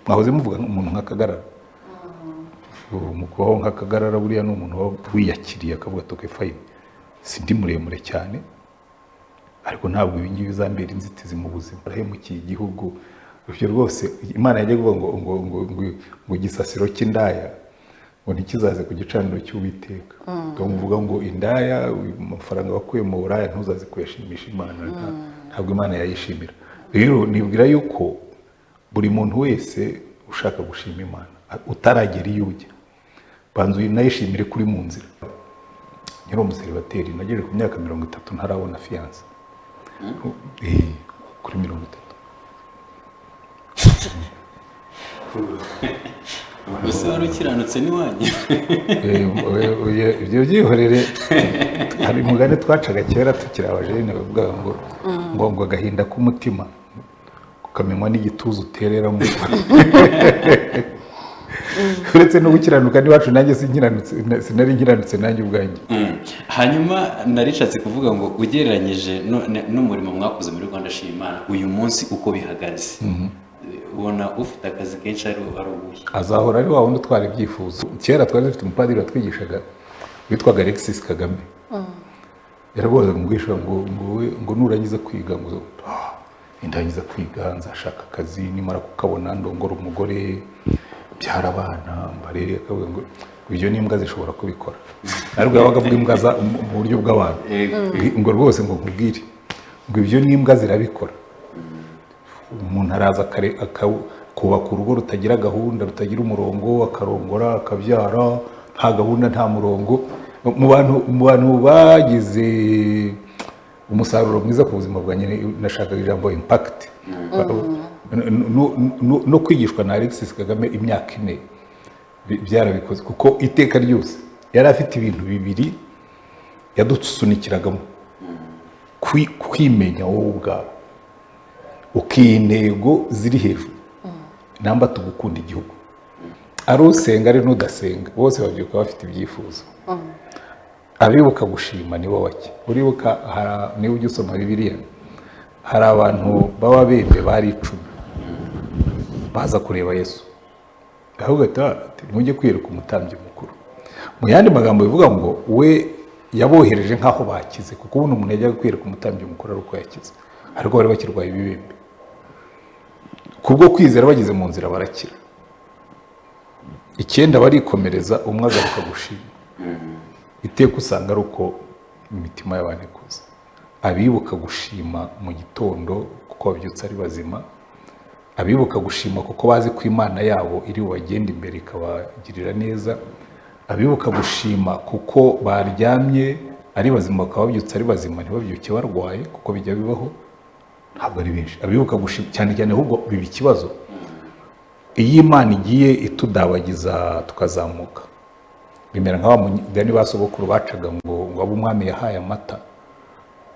mwahoze muvuga umuntu nk'akagarara umukubaho nk'akagarara buriya n'umuntu wiyakiriye akavuga toke fine sindi muremure cyane ariko ntabwo ibi ngibi bizambera inzitizi mu buzima arahemukiye igihugu ibyo rwose Imana yajya kuvuga ngo gisasiro cy'indaya ngo ntikizaze ku gicaniro cy'Uwiteka uvuga ngo indaya amafaranga wakuye mu buraya ntuzaze kuyashimisha Imana ntabwo Imana yayishimira rero nibwira yuko buri muntu wese ushaka gushima Imana utaragera iyo ujya banzu nayishimire kuri mu nzira nyiri umuseribateri nagejeje ku myaka 30 ntarabona fiance kuri 30 Ese wari ukiranutse n'iwanyu ibyo byihorere hari umugani twacaga kera tukiri abajene bavuga ngo agahinda k'umutima kukamenywa n'igituza utereramo uretse no gukiranuka n'iwacu nanjye sinari nkiranutse nanjye ubwanjye hanyuma narishatse kuvuga ngo ugereranyije n'umurimo mwakoze muri Rwanda Shima Imana uyu munsi uko bihagaze ubona ufite akazi kenshi ari ubuhe azahora ari wa wundi utwara ibyifuzo kera twari dufite umupadiri watwigishaga witwaga Alexis Kagame yaragoza ngwisha ngo nurangiza kwiga ngo indangiza kwiga nzashaka akazi nimara kukabona ndongora umugore byara abana mbarere akavuga ngo ibyo n'imbwa zishobora kubikora ariko yabaga avuga imbwa za mu buryo bw'abantu ngo rwose ngo nkubwire ngo ibyo n'imbwa zirabikora umuntu araza kubaka urugo rutagira gahunda rutagira umurongo akarongora akabyara nta gahunda nta murongo mu bantu bagize umusaruro mwiza ku buzima bwanjye nashakaga ijambo impact no kwigishwa na Alexis Kagame imyaka 4 byarabikoze kuko iteka ryose yari afite ibintu bibiri yadusunikiragamo kwimenya wowe ubwawe ukintego ziri hejuru namba tugukunda igihugu ari usenga ari n'udasenga bose babyuka bafite ibyifuzo abibuka gushima nibo bake uribuka niba ujya usoma Bibiliya hari abantu baba bembe bari 10 baza kureba Yesu ahubwo ati mujye kwireka umutambyi mukuru mu yandi magambo bivuga ngo we yabohereje nkaho bakize kuko ubundi umuntu yajya kwireka umutambyi mukuru ari uko yakize ariko bari bakirwaye ibibembe kubwo kwizera bageze mu nzira barakira icyenda barikomereza umwe agaruka gushima iteka usanga ari uko imitima y'abantu ikuze abibuka gushima mu gitondo kuko babyutse ari bazima abibuka gushima kuko bazi ko Imana yabo iri bubagenda imbere ikabagirira neza abibuka gushima kuko baryamye ari bazima bakaba babyutse ari bazima ntibabyuke barwaye kuko bijya bibaho ntabwo ari benshi abibuka gushima cyane cyane ahubwo biba ikibazo iyo Imana igiye itudabagiza tukazamuka bimera nk'aba mugani basogokuru bacaga ngo abo umwami yahaye amata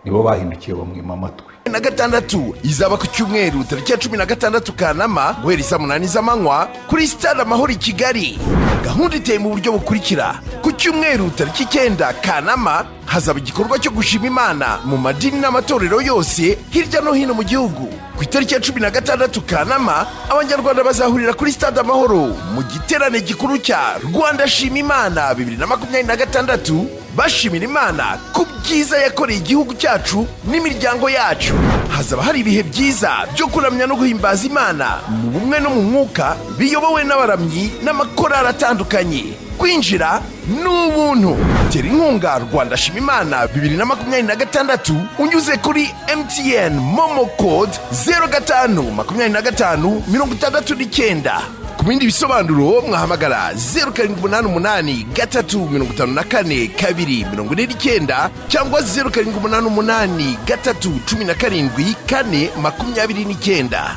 nibo bahindukiye bamwima amatwi na gatandatu izaba ku cyumweru tariki ya 16 Kanama guhera saa 8 z'amanywa kuri Stade Amahoro i Kigali. Gahunda iteye mu buryo bukurikira: ku cyumweru tariki 9 Kanama hazaba igikorwa cyo gushima Imana mu madini n'amatorero yose hirya no hino mu gihugu. Ku itariki ya 16 Kanama abanyarwanda bazahurira kuri Stade Amahoro mu giterane gikuru cya Rwanda Shima Imana 2026 bashimira Imana ku byiza yakoreye igihugu cyacu n'imiryango yacu. Hazaba hari ibihe byiza byo kuramya no guhimbaza Imana mu bumwe no mu mwuka biyobowe n'abaramyi n'amakorali atandukanye. Kwinjira n'ubuntu. Tera inkunga Rwanda Shima Imana 2026 unyuze kuri MTN Momo Code 0525 ku bindi bisobanuro mwahamagara 0788 354 249 cyangwa 0788 317 429.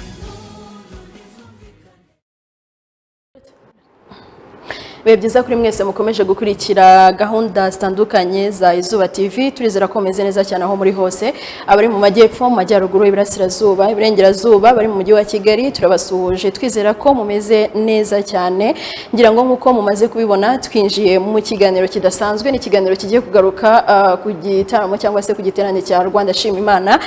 bibe byiza kuri mwese mukomeje gukurikira gahunda zitandukanye za Izuba TV. Turizera ko meze neza cyane aho muri hose, abari mu majyepfo, mu majyaruguru, iburasirazuba, iburengerazuba, bari mu mujyi wa Kigali, turabasuhuje. Twizera ko mumeze neza cyane. Ngira ngo nkuko mumaze kubibona, twinjiye mu kiganiro kidasanzwe, ni kiganiro kigiye kugaruka ku gitaramo cyangwa se ku giterane cya Rwanda Shima Imana.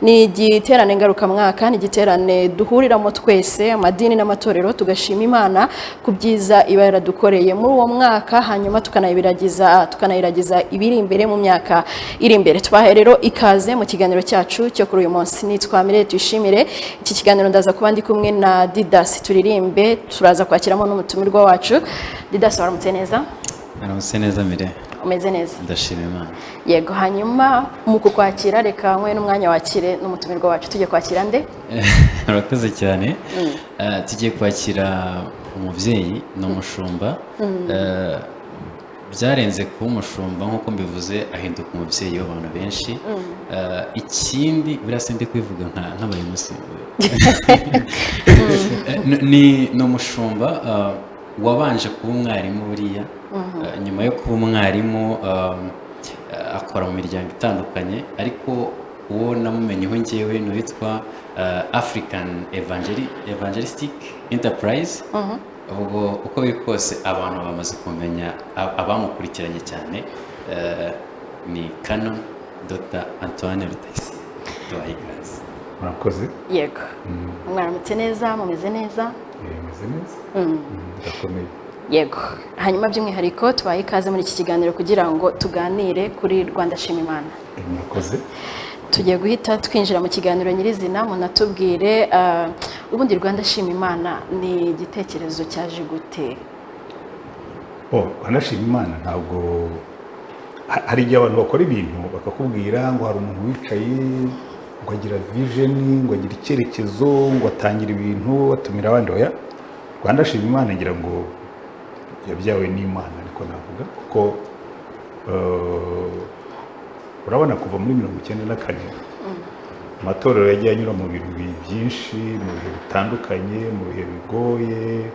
Ni igiterane ngaruka mwaka, ni igiterane duhuriramo twese, amadini n'amatorero, tugashima Imana ku byiza iba yaradukoreye muri uwo mwaka, hanyuma tukanayiragiza ibiri imbere mu myaka iri imbere. Tubahe rero ikaze mu kiganiro cyacu cyo kuri uyu munsi. Nitwa Mirelle Tuyishimire. Iki kiganiro ndaza kuba ndi kumwe na Didas Turirimbe, turaza kwakiramo n'umutumirwa wacu. Didas, waramutse neza? Waramutse neza Mirelle. Umeze neza? Ndashima Imana. Yego, hanyuma mu kukwakira reka nkwe n'umwanya wakire n'umutumirwa wacu. Tujye kwakira nde? Urakoze cyane. Tugiye kwakira umubyeyi n'umushumba. Byarenze kuba umushumba nk'uko mbivuze, ahinduka umubyeyi w'abantu benshi. Ikindi birasa ndi kwivuga nk'abayobozi. Ni umushumba wabanje kuba umwarimu buriya. Nyuma yo kuba umwarimu akora mu miryango itandukanye, ariko uwo namumenyeho njyewe ni uwitwa African Evangelistic Enterprise. Ubwo uko biri kose abantu bamaze kumenya, abamukurikiranye cyane ni Canon Dr. Antoine Rutayisire. Tubahigaze. Murakoze. Yego. Mwaramutse neza, mumeze neza? Meze neza. Ndakomeye. Yego, hanyuma by'umwihariko tubaye ikaze muri iki kiganiro kugira ngo tuganire kuri Rwanda Shima Imana. Murakoze. Tugiye guhita twinjira mu kiganiro nyirizina, munatubwire ubundi Rwanda Shima Imana ni igitekerezo cyaje gute? Rwanda Shima Imana ntabwo hari igihe abantu bakora ibintu bakakubwira ngo hari umuntu wicaye ngo agira vision, ngo agira icyerekezo, ngo atangira ibintu batumira abandi. Oya, Rwanda Shima Imana ngira ngo yabyawe n'Imana, ariko navuga kuko urabona kuva muri 1994 amatorero yagiye anyura mu bintu byinshi, mu bihe bitandukanye, mu bihe bigoye.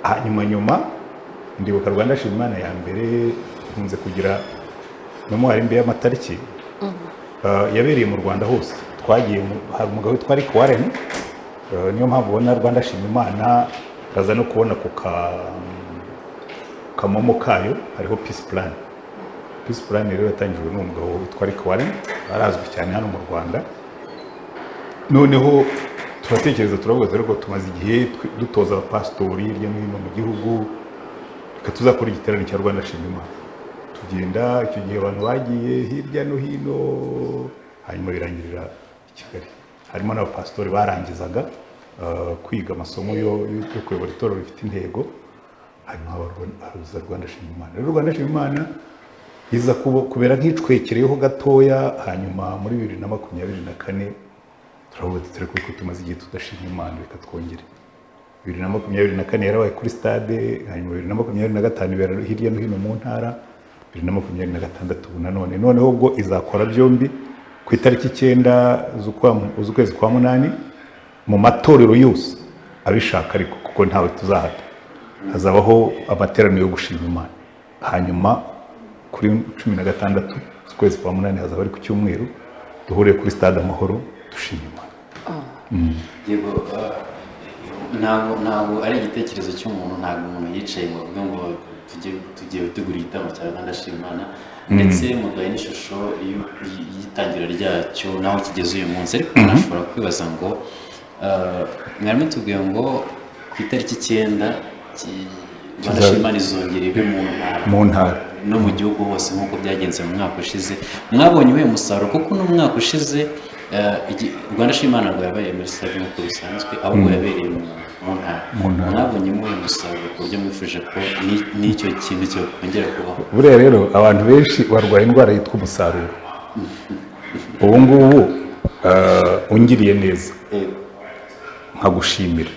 Hanyuma ndibuka Rwanda Shima Imana ya mbere nkunze kugira memwari mbe y'amatariki yabereye mu Rwanda hose. Twagiye hari umugabo witwa Rick Warren, niyo mpamvu ubona Rwanda Shima Imana kaza no kubona ku kamomo kayo hariho Peace Plan. Peace Plan rero yatangijwe n'umugabo witwa Rick Warren, arazwi cyane hano mu Rwanda. Noneho turatekereza turavuga rero ko tumaze igihe dutoza abapastori hirya no hino mu gihugu, reka tuzakora igiterane cya Rwanda Shima Imana. Tugenda icyo gihe abantu bagiye hirya no hino, hanyuma birangirira i Kigali. Harimo n'abapastori barangizaga kwiga amasomo yo kuyobora itorero rifite intego, hanyuma haruza Rwanda Shima Imana. Rero Rwanda Shima Imana iza kubera nk'icwekereyeho gatoya, hanyuma muri 2024 turavuga tutari ko tumaze igihe tudashima Imana, reka twongere. 2024 yarabaye kuri stade, hanyuma 2025 ibera hirya no hino mu ntara, 2026 noneho ubwo izakora byombi ku itariki 9 z'ukwezi kwa munani mu matorero yose abishaka, ariko kuko ntawe tuzahata. Hazabaho amateraniro yo gushima Imana. Hanyuma kuri 16 z'ukwezi kwa munani hazaba ari ku cyumweru, duhuriye kuri stade Amahoro dushima Imana. Yego, ntabwo ari igitekerezo cy'umuntu, ntabwo umuntu yicaye ngo avuge ngo tugiye gutegura igitaramo cya Rwanda Shima Imana, ndetse mugaye n'ishusho y'itangira ryacyo naho kigeze uyu munsi. Ariko umuntu ashobora kwibaza ngo mwarimu tubwiye ngo ku itariki 9 Rwanda Shima Imana izongera ibe mu ntara no mu gihugu hose nk'uko byagenze mu mwaka ushize. Mwabonye uyu musaruro kuko no mwaka ushize Rwanda Shima Imana ngo yabaye muri stade nk'uko bisanzwe, ahubwo yabereye mu ntara. Mwabonye uyu musaruro ku buryo mwifuje ko n'icyo kintu cyo kongera kubaho? Buriya rero abantu benshi barwaye indwara yitwa umusaruro. Ubu ngubu ungiriye neza nkagushimira,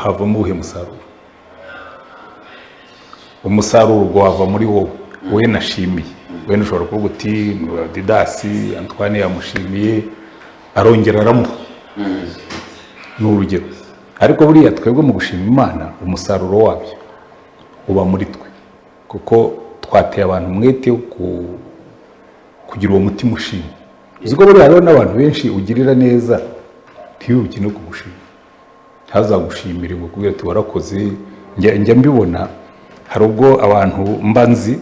havamo uwuhe musaruro? Umusaruro wava muri wowe nashimiye. Wenda ushobora kuvuga uti Didas Antoine yamushimiye arongera aramuha, ni urugero. Ariko buriya twebwe mu gushima Imana umusaruro wabyo uba muri twe kuko twateye abantu umwete wo kugira uwo mutima ushima. Uzi ko buriya hariho n'abantu benshi ugirira neza ntiwibuke no kugushima, ntazagushimire ngo kubwira ati warakoze. Njya mbibona hari ubwo abantu mba nzi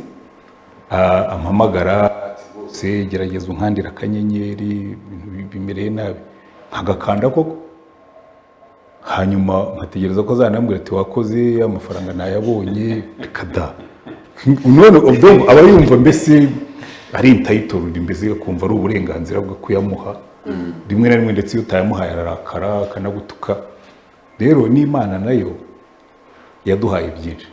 ampamagara bose gerageza unkandira akanyenyeri ibintu bimereye nabi nkagakanda koko, hanyuma nkategereza ko azanambwira ati wakoze amafaranga nayabonye kada none ubwo aba yumva mbese ari entitled, mbese akumva ari uburenganzira bwo kuyamuha. Rimwe na rimwe ndetse iyo utayamuhaye ararakara akanagutuka. Rero n'Imana nayo yaduhaye byinshi,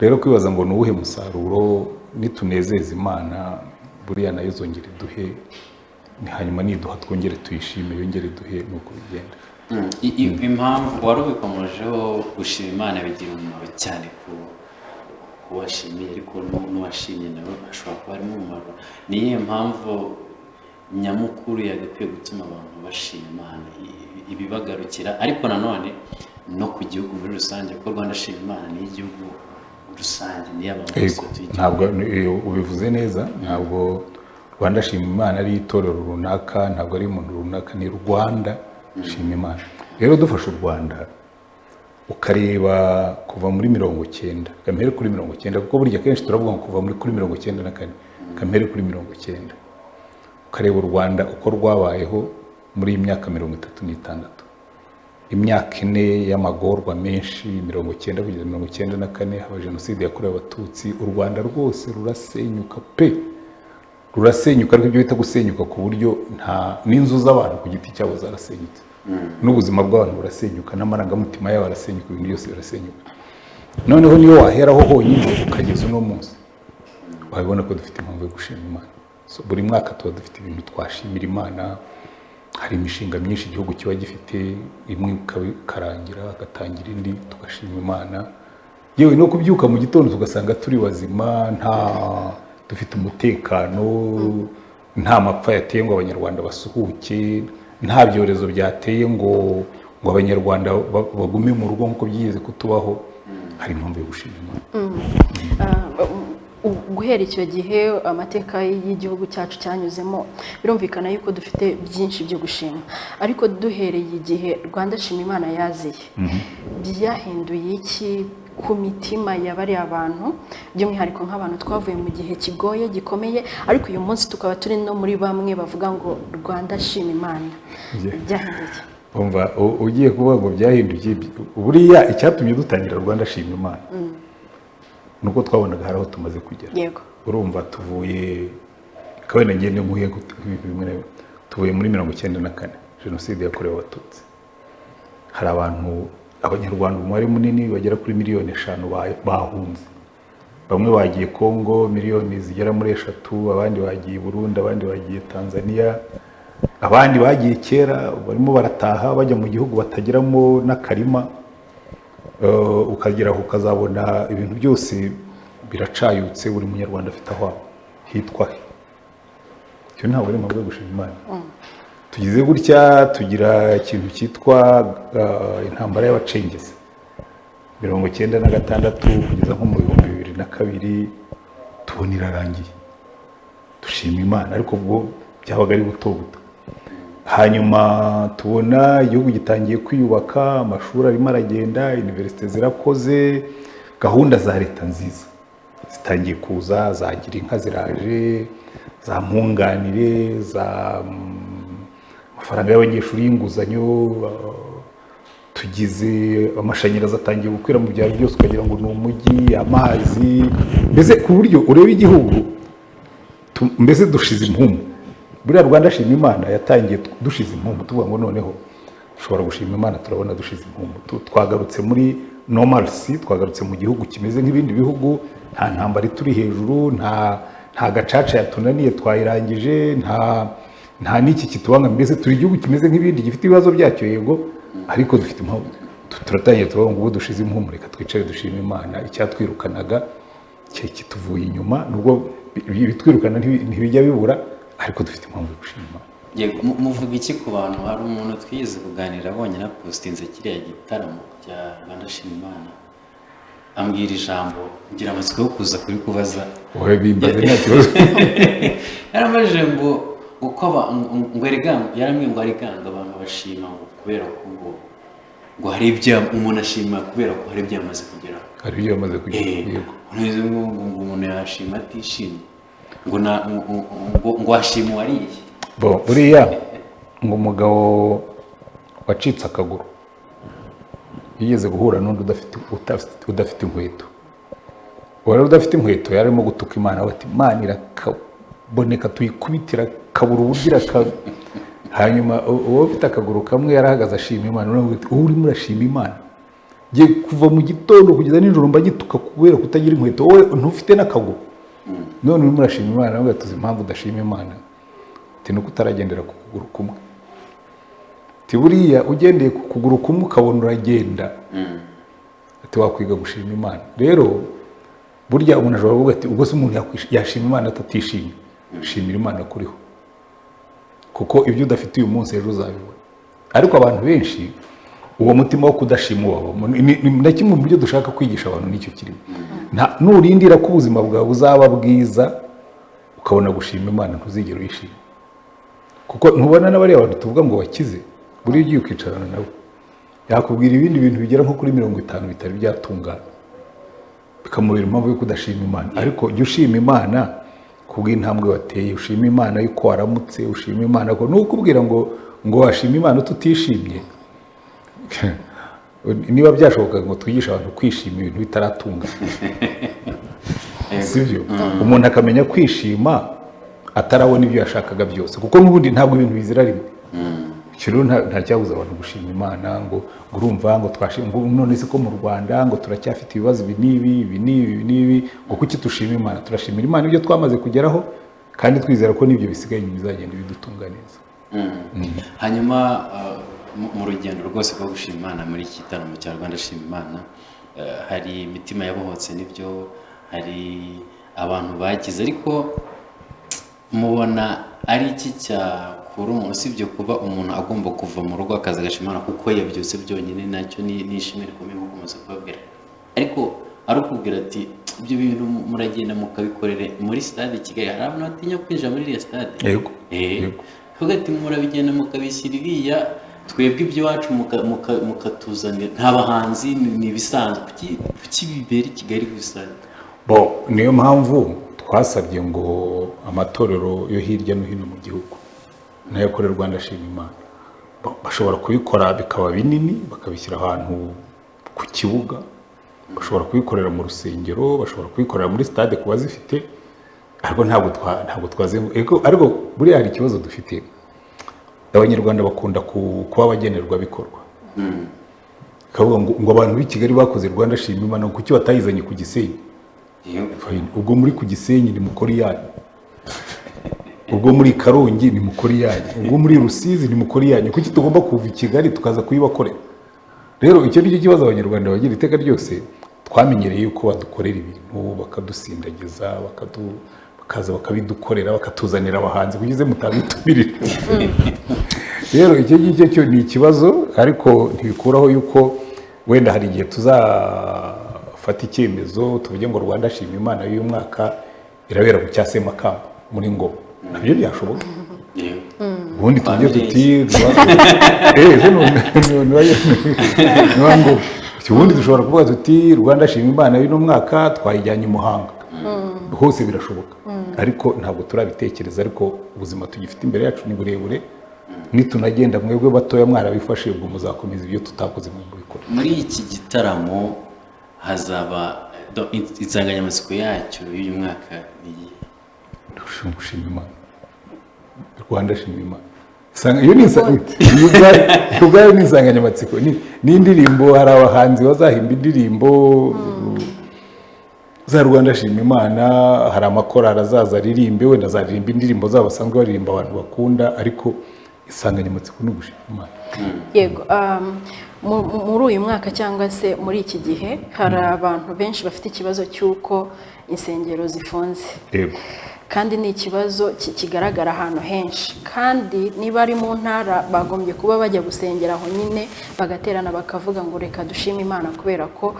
rero kwibaza ngo nuwuhe musaruro nitunezeza Imana buriya nayo zongera iduhe, hanyuma niduha twongere tuyishime yongere iduhe, nuko bigenda. Impamvu wari ubikomojeho gushima Imana bigira umumaro cyane ku washimiye, ariko n'uwashimye nawe ashobora kuba arimo umumaro. Ni iyihe mpamvu nyamukuru yagakwiye gutuma abantu bashima Imana ibibagarukira, ariko nanone no ku gihugu muri rusange, kuko Rwanda shima Imana ni igihugu rusange, ni y'abantu bose. Ntabwo ubivuze neza, ntabwo Rwanda shima Imana ari itorero runaka, ntabwo ari umuntu runaka, ni Rwanda shima Imana. Rero dufashe u Rwanda ukareba kuva muri 90, kamere kuri 90, kuko burya kenshi turavuga ngo kuva muri kuri 94, kamere kuri 90, ukareba u Rwanda uko rwabayeho muri imyaka 36, imyaka 4 y'amagorwa menshi, 90 kugeza 94 haba jenoside yakorewe Abatutsi. U Rwanda rwose rurasenyuka pe, rurasenyuka, ariko ibyo bita gusenyuka ku buryo nta n'inzu z'abantu ku giti cyabo zarasenyutse, n'ubuzima bw'abantu burasenyuka, n'amarangamutima yabo arasenyuka, ibintu byose birasenyuka. Noneho niyo waheraho honyine ukageza uno munsi wabibona ko dufite impamvu yo gushima Imana. Buri mwaka tuba dufite ibintu twashimira Imana. Hari imishinga myinshi igihugu kiba gifite, imwe ikarangira agatangira indi, tugashima Imana. Yewe no kubyuka mu gitondo tugasanga turi wazima, dufite umutekano, nta mapfa yateye ngo abanyarwanda basuhuke, nta byorezo byateye ngo abanyarwanda bagume mu rugo nk'uko byigeze kutubaho. Hari impamvu yo gushima Imana. Guhera icyo gihe amateka y'igihugu cyacu cyanyuzemo, birumvikana yuko dufite byinshi byo gushima, ariko duhereye igihe Rwanda shima Imana yaziye, byahinduye iki ku mitima y'abari abantu, by'umwihariko nk'abantu twavuye mu gihe kigoye gikomeye, ariko uyu munsi tukaba turi no muri bamwe bavuga ngo Rwanda shima Imana? Byahinduye umva ugiye kuvuga ngo byahinduye, buriya icyatumye dutangira Rwanda shima Imana nuko twabonaga hari aho tumaze kugera. Yego, urumva tuvuye kabone ngende nkuye bimwe, tuvuye muri 94 jenoside yakorewe Abatutsi. Hari abantu, abanyarwanda umubare munini bagera kuri 5 miliyoni bahunze. Bamwe bagiye Kongo, miliyoni zigera muri 3, abandi bagiye Burundi, abandi bagiye Tanzania, abandi bagiye kera barimo barataha bajya mu gihugu batagiramo n'akarima. Ukagera ukazabona ibintu byose biracayutse, buri munyarwanda afite aho hitwa he. Cyo ntabwo ari mpamvu yo gushima Imana. Tugize gutya, tugira ikintu cyitwa intambara y'abacengezi 96 kugeza nko mu 2002, tubona irarangiye, dushima Imana, ariko ubwo byabaga ari buto buto. Hanyuma tubona igihugu gitangiye kwiyubaka, amashuri arimo aragenda, universite zirakoze, gahunda za leta nziza zitangiye kuza, za gira inka ziraje, za mpunganire, za amafaranga y'abanyeshuri y'inguzanyo, tugize amashanyarazi atangiye gukwira mu byaro byose, ukagira ngo ni umujyi, amazi, mbese ku buryo ureba igihugu mbese dushize impumu. Buriya Rwanda shima Imana yatangiye dushize impumu, tuvuga ngo noneho dushobora gushima Imana, turabona dushize impumu, twagarutse muri normalcy, twagarutse mu gihugu kimeze nk'ibindi bihugu, nta ntambara turi hejuru, nta gacaca yatunaniye twayirangije, nta n'iki kitubanga, mbese turi igihugu kimeze nk'ibindi gifite ibibazo byacyo, yego, ariko dufite impamvu. Turatangiye tuvuga ngo ubu dushize impumu, reka twicare dushima Imana. Icyatwirukanaga kituvuye inyuma, nubwo bitwirukana ntibijya bibura, ariko dufite impamvu yo gushima Imana. Yego, muvuga iki ku bantu? Hari umuntu twize kuganira abonye na postinze kiriya gitaramo cya Rwanda shima Imana, ambwira ijambo ngira amatsiko yo kuza kuri kubaza wowe bimbaze nta kibazo. yaramajije ngo ngo yaramwe ngo ariganga abantu bashima ngo kubera ko ngo hari ibyo umuntu ashima kubera ko hari ibyo yamaze kugeraho. Hari ibyo yamaze kugeraho, yego. Neza ngo umuntu yashima atishimye ngo ashima uwariye. Buriya ngo umugabo wacitse akaguru yigeze guhura n'undi udafite inkweto. Uwari udafite inkweto yarimo gutuka Imana ati Imana irakaboneka tuyikubitira kabura ubugira hanyuma uwo ufite akaguru kamwe yarahagaze ashima Imana. Uwo urimo urashima Imana giye kuva mu gitondo kugeza nijoro mbagituka kubera kutagira inkweto, wowe ntufite n'akaguru none urimo urashima Imana. Nawe atuzi impamvu udashima Imana ati nuko utaragendera ku kuguru kumwe. Ati buriya ugendeye ku kuguru kumwe ukabona uragenda ati wakwiga gushima Imana. Rero burya umuntu ashobora kuvuga ati ubwo se umuntu yashima Imana atatishimye. Shimira Imana kuriho, kuko ibyo udafite uyu munsi ejo uzabibona. Ariko abantu benshi uwo mutima wo kudashima wabo na kimwe mu byo dushaka kwigisha abantu nicyo kirimo. Nurindira ko ubuzima bwawe buzaba bwiza ukabona gushima Imana ntuzigera uyishima, kuko ntubona n'abari abantu tuvuga ngo bakize buri ugiye ukicarana nabo yakubwira ibindi bintu bigera nko kuri 50 bitari byatungana bikamubera impamvu yo kudashima Imana. Ariko jya ushima Imana kubw'intambwe wateye, ushima Imana yuko waramutse, ushima Imana ko nukubwira ngo washima Imana tutishimye. Niba byashoboka ngo twigisha abantu kwishima ibintu bitaratunga sivyo, umuntu akamenya kwishima atarabona ibyo yashakaga byose, kuko n'ubundi ntabwo ibintu bizira rimwe. Rero nta cyabuza abantu gushima Imana ngo urumva ngo twashima ngo none se ko mu Rwanda ngo turacyafite ibibazo ibi ngo kuki tushima Imana. Turashimira Imana ibyo twamaze kugeraho kandi twizera ko n'ibyo bisigaye nyuma bizagenda bidutunga neza. Hanyuma mu rugendo rwose rwo gushima Imana muri iki gitaramo cya Rwanda Shima Imana hari imitima yabohotse n'ibyo, hari abantu bagize, ariko mubona ari iki cyakura umuntu usibye kuba umuntu agomba kuva mu rugo akaza agashima Imana kuko yabyose byonyine nacyo ni ishimwe rikomeye nko kumaze kubabwira. Ariko ari ukubwira ati ibyo bintu muragenda mukabikorere muri stade Kigali, hari abantu batinya kwinjira muri iriya stade. Yego. Kuvuga ati murabigenda mukabishyira iriya, twebwe iby'iwacu mukatuzanira nta bahanzi ni ibisanzwe. Kuki bibera i Kigali gusa? Niyo mpamvu twasabye ngo amatorero yo hirya no hino mu gihugu nayo akorera Rwanda Shima Imana bashobora kubikora bikaba binini bakabishyira ahantu ku kibuga, bashobora kubikorera mu rusengero, bashobora kubikorera muri stade kuba zifite. Ariko ntabwo ariko buriya hari ikibazo dufite. Abanyarwanda bakunda kuba abagenerwa bikorwa. Kavuga ngo abantu b'i Kigali bakoze Rwanda Shima Imana kuki batayizanye ku Gisenyi. Ubwo muri ku Gisenyi ni mukori yanyu, ubwo muri Karongi ni mukori yanyu, ubwo muri Rusizi ni mukori yanyu. Kuki tugomba kuva i Kigali tukaza kuyibakorera? Rero icyo nicyo kibazo abanyarwanda bagira iteka ryose. Twamenyereye yuko badukorera ibintu bakadusindagiza bakaza bakabidukorera bakatuzanira abahanzi kugize mutabitumira. Rero icyo ngicyo cyo ni ikibazo, ariko ntibikuraho yuko wenda hari igihe tuzafata icyemezo tuvuge ngo Rwanda Shima Imana y'uyu mwaka irabera ku Cyasemakamba muri Ngoma. Nabyo byashoboka. Ubundi tujye tuti ubundi dushobora kuvuga tuti Rwanda Shima Imana y'uno mwaka twayijyanye i Muhanga. Hose birashoboka, ariko ntabwo turabitekereza. Ariko ubuzima tugifite imbere yacu ni burebure, nitunagenda mwebwe batoya mwarabifashe ubwo muzakomeza ibyo tutakoze mu bikora. Muri iki gitaramo hazaba insanganyamatsiko yacyo y'uyu mwaka ni Shima Imana, Rwanda Shima Imana. Iyo ni insanganyamatsiko n'indirimbo. Hari abahanzi bazahimba indirimbo za Rwanda Shima Imana, hari amakorali azaza aririmbe, wenda azaririmba indirimbo zabo basanzwe baririmba abantu bakunda, ariko insanganyamatsiko ni ugushima Imana. Yego. Muri uyu mwaka cyangwa se muri iki gihe hari abantu benshi bafite ikibazo cy'uko insengero zifunze. Yego. kandi ni ikibazo kigaragara ahantu henshi, kandi niba ari mu ntara bagombye kuba bajya gusengera aho nyine bagaterana bakavuga ngo reka dushime Imana kubera ko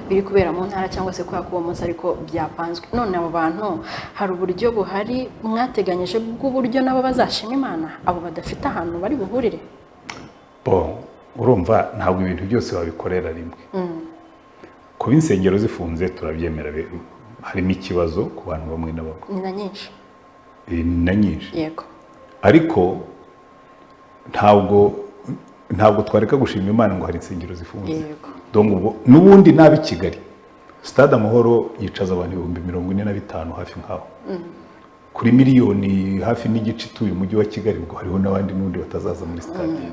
biri kubera mu ntara cyangwa se kubera ko uwo munsi ariko byapanzwe. None abo bantu hari uburyo buhari mwateganyije bw'uburyo nabo bazashima Imana, abo badafite ahantu bari buhurire? Urumva ntabwo ibintu byose babikorera rimwe. Kuba insengero zifunze turabyemera, harimo ikibazo ku bantu bamwe na bamwe. Ni na nyinshi. Na nyinshi. Yego. Ariko ntabwo twareka gushima Imana ngo hari insengero zifunze. Yego. N'ubundi nabi Kigali. Stade Amahoro yicaza abantu 45,000 hafi nkaho. Kuri miliyoni hafi n'igice ituye umujyi wa Kigali, ubwo hariho n'abandi n'undi batazaza muri stade.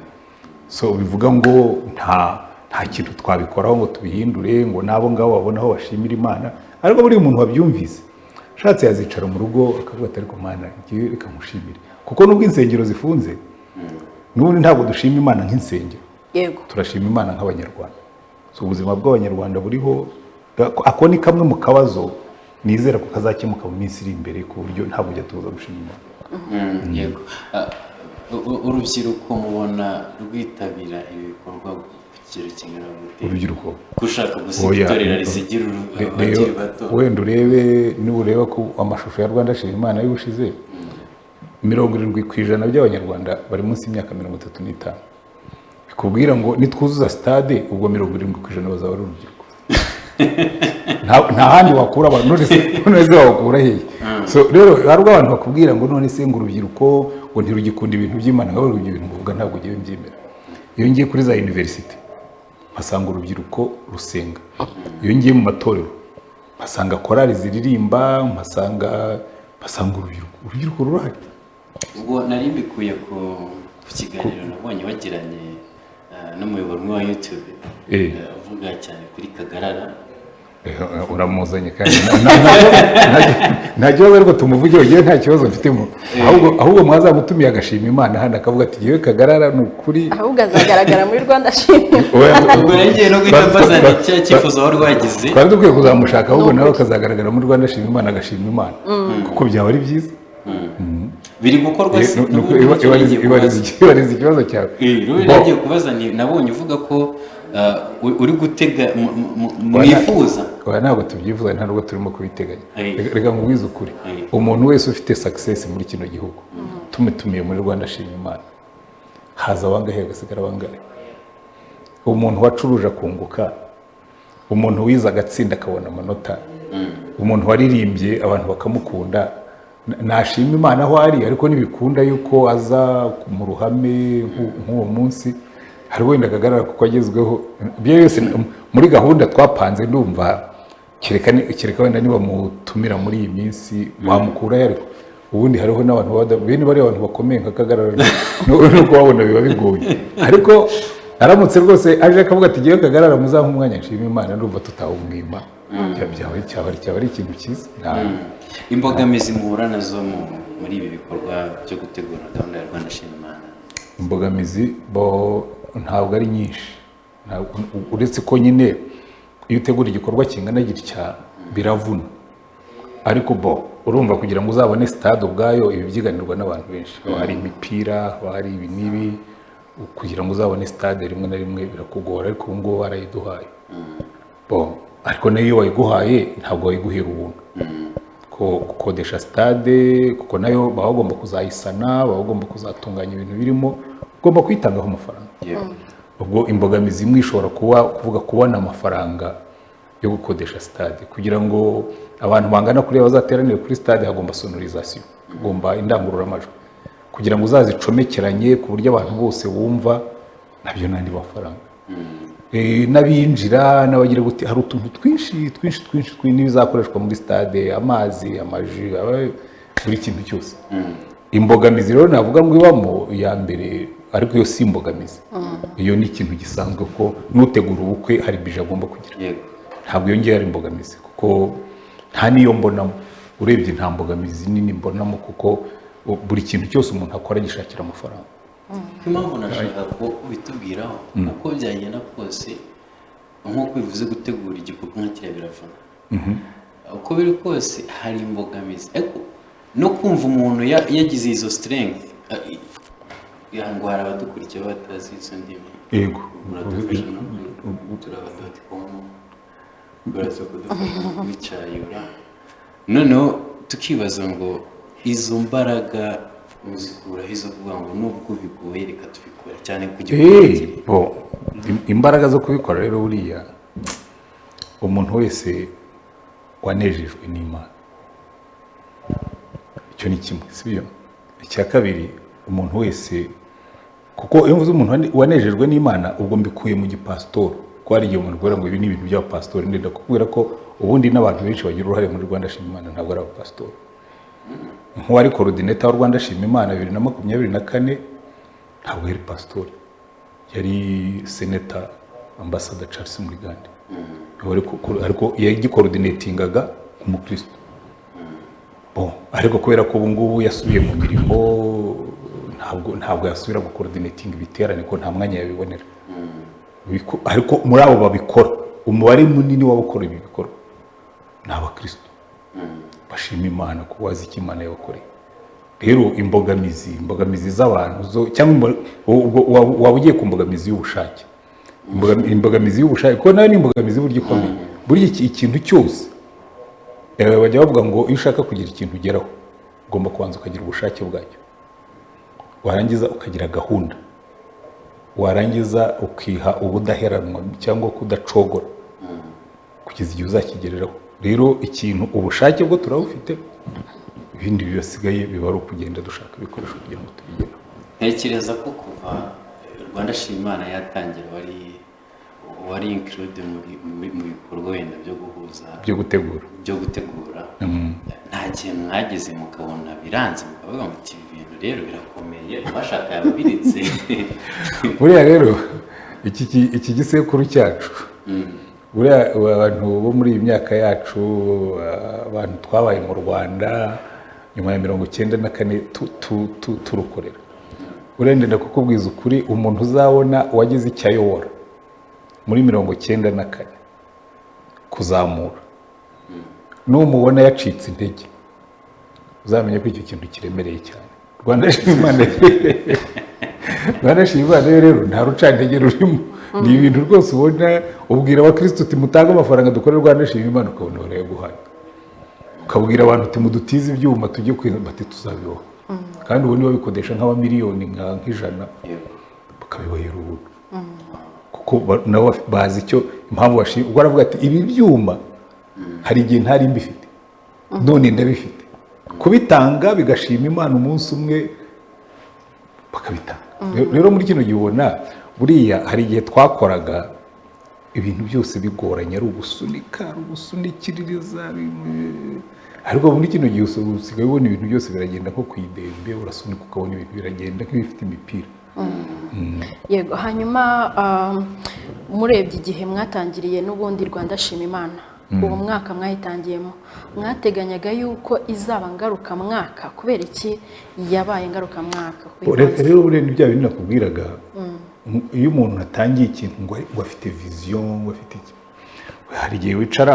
So bivuga ngo nta kintu twabikoraho ngo tubihindure ngo nabo ngabo babona aho bashimira Imana, ariko buri umuntu wabyumvise shatse yazicara mu rugo akavuga ati ariko Mana ngiye reka mushimire, kuko nubwo insengero zifunze n'ubundi ntabwo dushima Imana nk'insengero. Yego. Turashima Imana nk'abanyarwanda. So ubuzima bw'abanyarwanda buriho, ako ni kamwe mu kabazo nizera ko kazakemuka mu minsi iri imbere ku buryo ntabwo ujya tuza gushima Imana. Yego. Urubyiruko mubona rwitabira ibikorwa ku kigero kingana gute? Urubyiruko gushaka gusiga itorero risigira abakiri bato. Wenda ureba ko amashusho ya Rwanda Shima Imana y'ubushize 70% by'abanyarwanda bari munsi y'imyaka 35. Bikubwira ngo nitwuzuza stade ubwo 70% bazaba ari urubyiruko. Nta handi wakura abantu, none se wakura hehe? So rero harwo abantu bakubwira ngo none se ngo urubyiruko ngo ntirugikunda ibintu by'Imana, ngo urubyiruko ibintu mvuga ntabwo giye mbyemera. Iyo ngiye kuri za university basanga urubyiruko rusenga, iyo ngiye mu matorero basanga korali ziririmba, basanga urubyiruko rurahari. Ubwo nari mbikuye ku kiganiro nabonye bagiranye n'umuyobozi wa YouTube avuga cyane kuri Kagarara. Uramuzanye kandi nta kibazo ariko tumuvuge ugiye, nta kibazo mfitemo, ahubwo mwazamutumiye agashima Imana hano akavuga ati yewe Kagarara ni ukuri, ahubwo azagaragara muri Rwanda Shima. Ubwo ngiye no guhita mbazana icyo cyifuzo wari wagize, twari dukwiye kuzamushaka ahubwo nawe akazagaragara muri Rwanda Shima Imana agashima Imana, kuko byaba ari byiza. Biri gukorwa se ibariza ikibazo cyawe. Nagiye kubaza nabonye uvuga ko uri gutega mwifuza. Ntabwo tubyifuza, ntabwo turimo kubiteganya. Reka ngubwize ukuri, umuntu wese ufite success muri kino gihugu tumutumiye muri Rwanda Shima Imana haza abangahe gasigara abangahe? Umuntu wacuruje akunguka, umuntu wiza agatsinda akabona amanota, umuntu waririmbye abantu bakamukunda, nashima Imana aho ari, ariko nibikunda yuko aza mu ruhame nk'uwo munsi hari wenda Kagarara kuko agezweho. Byo yose muri gahunda twapanze ndumva kereka wenda niba mutumira muri iyi minsi wamukura ariko ubundi hariho n'abantu bene bari abantu bakomeye nka Kagarara no kubabona biba bigoye, ariko aramutse rwose aje akavuga ati giye Kagarara muzampa umwanya nshima Imana, ndumva tutawumwima. Cyaba ari ikintu cyiza. Imbogamizi muhura nazo muri ibi bikorwa byo gutegura gahunda ya Rwanda Shima Imana? Imbogamizi ntabwo ari nyinshi, uretse ko nyine iyo utegura igikorwa kingana gitya biravuna, ariko urumva kugira ngo uzabone stade ubwayo ibi byiganirwa n'abantu benshi, hari imipira, hari ibi n'ibi, kugira ngo uzabone stade rimwe na rimwe birakugora, ariko ubu ngubu barayiduhaye. Ariko nayo iyo wayiguhaye ntabwo wayiguhera ubuntu. Gukodesha stade kuko nayo baba bagomba kuzayisana, baba bagomba kuzatunganya ibintu birimo, ugomba kwitangaho amafaranga. Ubwo imbogamizi imwe ishobora kuvuga kubona amafaranga yo gukodesha stade, kugira ngo abantu bangana kuri bazateranire kuri stade hagomba sonorisation, hagomba indangururamajwi, kugira ngo uzazicomekeranye ku buryo abantu bose bumva, nabyo nandi mafaranga. N'abinjira n'abagira gute, hari utuntu twinshi n'ibizakoreshwa muri stade, amazi, amaji, buri kintu cyose. Imbogamizi rero navuga ngo ibamo ya mbere, ariko iyo si imbogamizi, iyo ni ikintu gisanzwe ko nutegura ubukwe hari bije agomba kugira. Ntabwo iyo ngiye ari imbogamizi, kuko nta niyo mbonamo, urebye nta mbogamizi nini mbonamo, kuko buri kintu cyose umuntu akora gishakira amafaranga. Impamvu nashaka ko ubitubwiraho uko byagenda kose, nk'uko bivuze gutegura igikorwa nk'ikiriya biravuna, uko biri kose hari imbogamizi, ariko no kumva umuntu yagize izo strength ngo hari abadukurikiye batazi izo ndimi yego muradufasha no turaba.com baraza kudufasha kubicyayura noneho tukibaza ngo izo mbaraga muzikuraho izo kuvuga ngo nubwo bigoye reka tubikora cyane bo imbaraga zo kubikora rero buriya umuntu wese wanejejwe n'Imana icyo ni kimwe sibyo icya kabiri umuntu wese kuko iyo mvuze umuntu wanejejwe n'Imana ubwo mbikuye mu gipastor ko ari igihe umuntu gwera ngo ibi ni ibintu bya pastor ndenda kubwira ko ubundi n'abantu benshi bagira uruhare muri Rwanda Shima Imana ntabwo ari abapastor nk'uwari coordinator wa Rwanda Shima Imana 2024 ntabwo yari pastor yari senator ambassador Charles Murigande ariko yagikoordinatingaga umukristo ariko kubera ko ubu ngubu yasubiye mu mirimo ntabwo yasubira gukoordinating ibiterane ko nta mwanya yabibonera ariko muri abo babikora umubare munini w'abakora ibi bikorwa ni abakristo bashima Imana ko wazi icyo Imana yabakoreye rero imbogamizi z'abantu cyangwa waba ugiye ku mbogamizi y'ubushake imbogamizi y'ubushake ko nayo ni imbogamizi buryo ikomeye burya ikintu cyose bajya bavuga ngo iyo ushaka kugira ikintu ugeraho ugomba kubanza ukagira ubushake bwacyo warangiza ukagira gahunda warangiza ukiha ubudaheranwa cyangwa kudacogora kugeza igihe uzakigereraho rero ikintu ubushake bwo turabufite ibindi bibasigaye biba ari ukugenda dushaka ibikoresho kugira ngo tubigereho ntekereza ko kuva Rwanda Shima Imana yatangira wari include mu bikorwa wenda byo guhuza byo gutegura nta kintu mwageze mukabona biranze mukavuga ngo ibi bintu rero birakomeye bashaka yabiritse buriya rero iki gisekuru cyacu buriya abantu bo muri iyi myaka yacu abantu twabaye mu Rwanda nyuma ya 1994 turukorera urendenda kukubwiza ukuri umuntu uzabona wagize icyayobora muri 1994 kuzamura n'umubona yacitse intege uzamenye ko icyo kintu kiremereye cyane Rwanda Shima Imana rero nta rucantege rurimo ni ibintu rwose ubona ubwira abakristo uti mutange amafaranga dukore Rwanda Shima Imana ukabona barayaguhaye ukabwira abantu uti mudutize ibyuma tujye kwina bati tuzabibaho kandi ubu niba bikodesha nk'abamiliyoni nk'ijana bakabibohera ubuntu kuko nabo bazi icyo impamvu bashima ubwo aravuga ati ibi byuma hari igihe ntari mbifite none ndabifite kubitanga bigashima Imana umunsi umwe bakabitanga rero muri kino gihe ubona buriya hari igihe twakoraga ibintu byose bigoranye ari ugusunikiririza ariko muri kino gihe usigaye ubona ibintu byose biragenda nko kwidembe urasunika ukabona ibintu biragenda nk'ibifite imipira yego hanyuma murebye igihe mwatangiriye n'ubundi Rwanda Shima Imana uwo mwaka mwahitangiyemo mwateganyaga yuko izaba ngaruka mwaka kubera iki yabaye ngaruka mwaka rero urenze bya bintu nakubwiraga iyo umuntu atangiye ikintu ngo afite vision ngo afite iki hari igihe wicara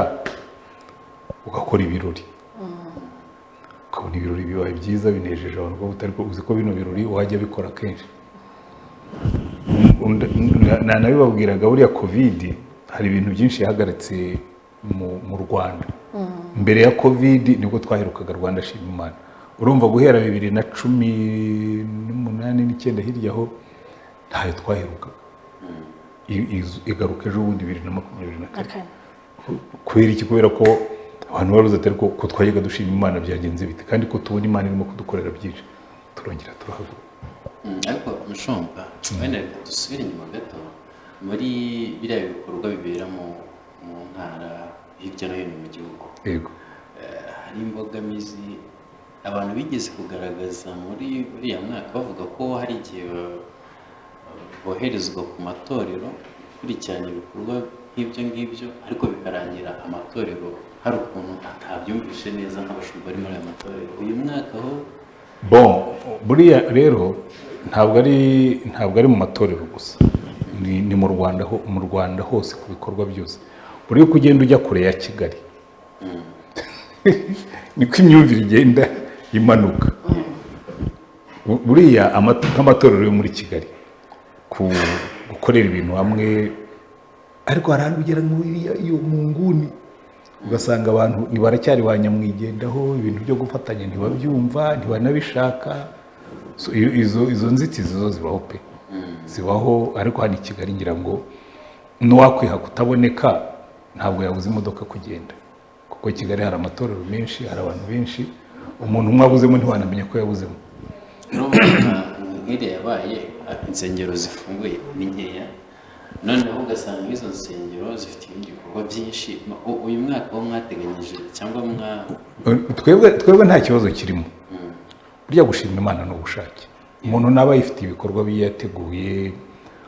ugakora ibirori ukabona ibirori bibaye byiza binejeje abantu utari ko uzi ko bino birori wajya bikora kenshi nabibabwiraga buriya covid hari ibintu byinshi yahagaritse mu Rwanda mbere ya covid nibwo twaherukaga Rwanda Shima Imana urumva guhera 2018 9 hirya ho ntayo twaherukaga igaruka ejo bundi 2024 kubera iki kubera ko abantu baruze atari ko twajyaga dushima Imana byagenze bite kandi ko tubona Imana irimo kudukorera byinshi turongera turahaguruka ariko mushomba wenda dusubire inyuma gato muri biriya bikorwa bibera mu ntara hirya no hino mu gihugu yego hari imbogamizi abantu bigeze kugaragaza muri uriya mwaka bavuga ko hari igihe boherezwa ku matorero gukurikirana ibikorwa nk'ibyo ngibyo ariko bikarangira amatorero hari ukuntu atabyumvishe neza nk'abashumba bari muri aya matorero uyu mwaka ho buriya rero ntabwo ari mu matorero gusa ni mu Rwanda hose ku bikorwa byose buriya uko ugenda ujya kure ya Kigali niko imyumvire igenda imanuka buriya nk'amatorero yo muri Kigali gukorera ibintu hamwe ariko hari ahantu ugera iyo mu nguni ugasanga abantu baracyari ba nyamwigendaho ibintu byo gufatanya ntibabyumva ntibanabishaka. Izo nzitizi zo zibaho pe zibaho, ariko hano i Kigali ngira ngo n'uwakwiha kutaboneka ntabwo yabuze imodoka kugenda, kuko i Kigali hari amatorero menshi, hari abantu benshi, umuntu umwe abuzemo ntiwanamenya ko yabuzemo. nk'iriya yabaye insengero zifunguye ni nkeya, noneho ugasanga izo nsengero zifite ibindi bikorwa byinshi. Uyu mwaka wo mwateganyije cyangwa twebwe nta kibazo kirimo, burya gushima Imana ni ubushake. Umuntu naba yifite ibikorwa biyateguye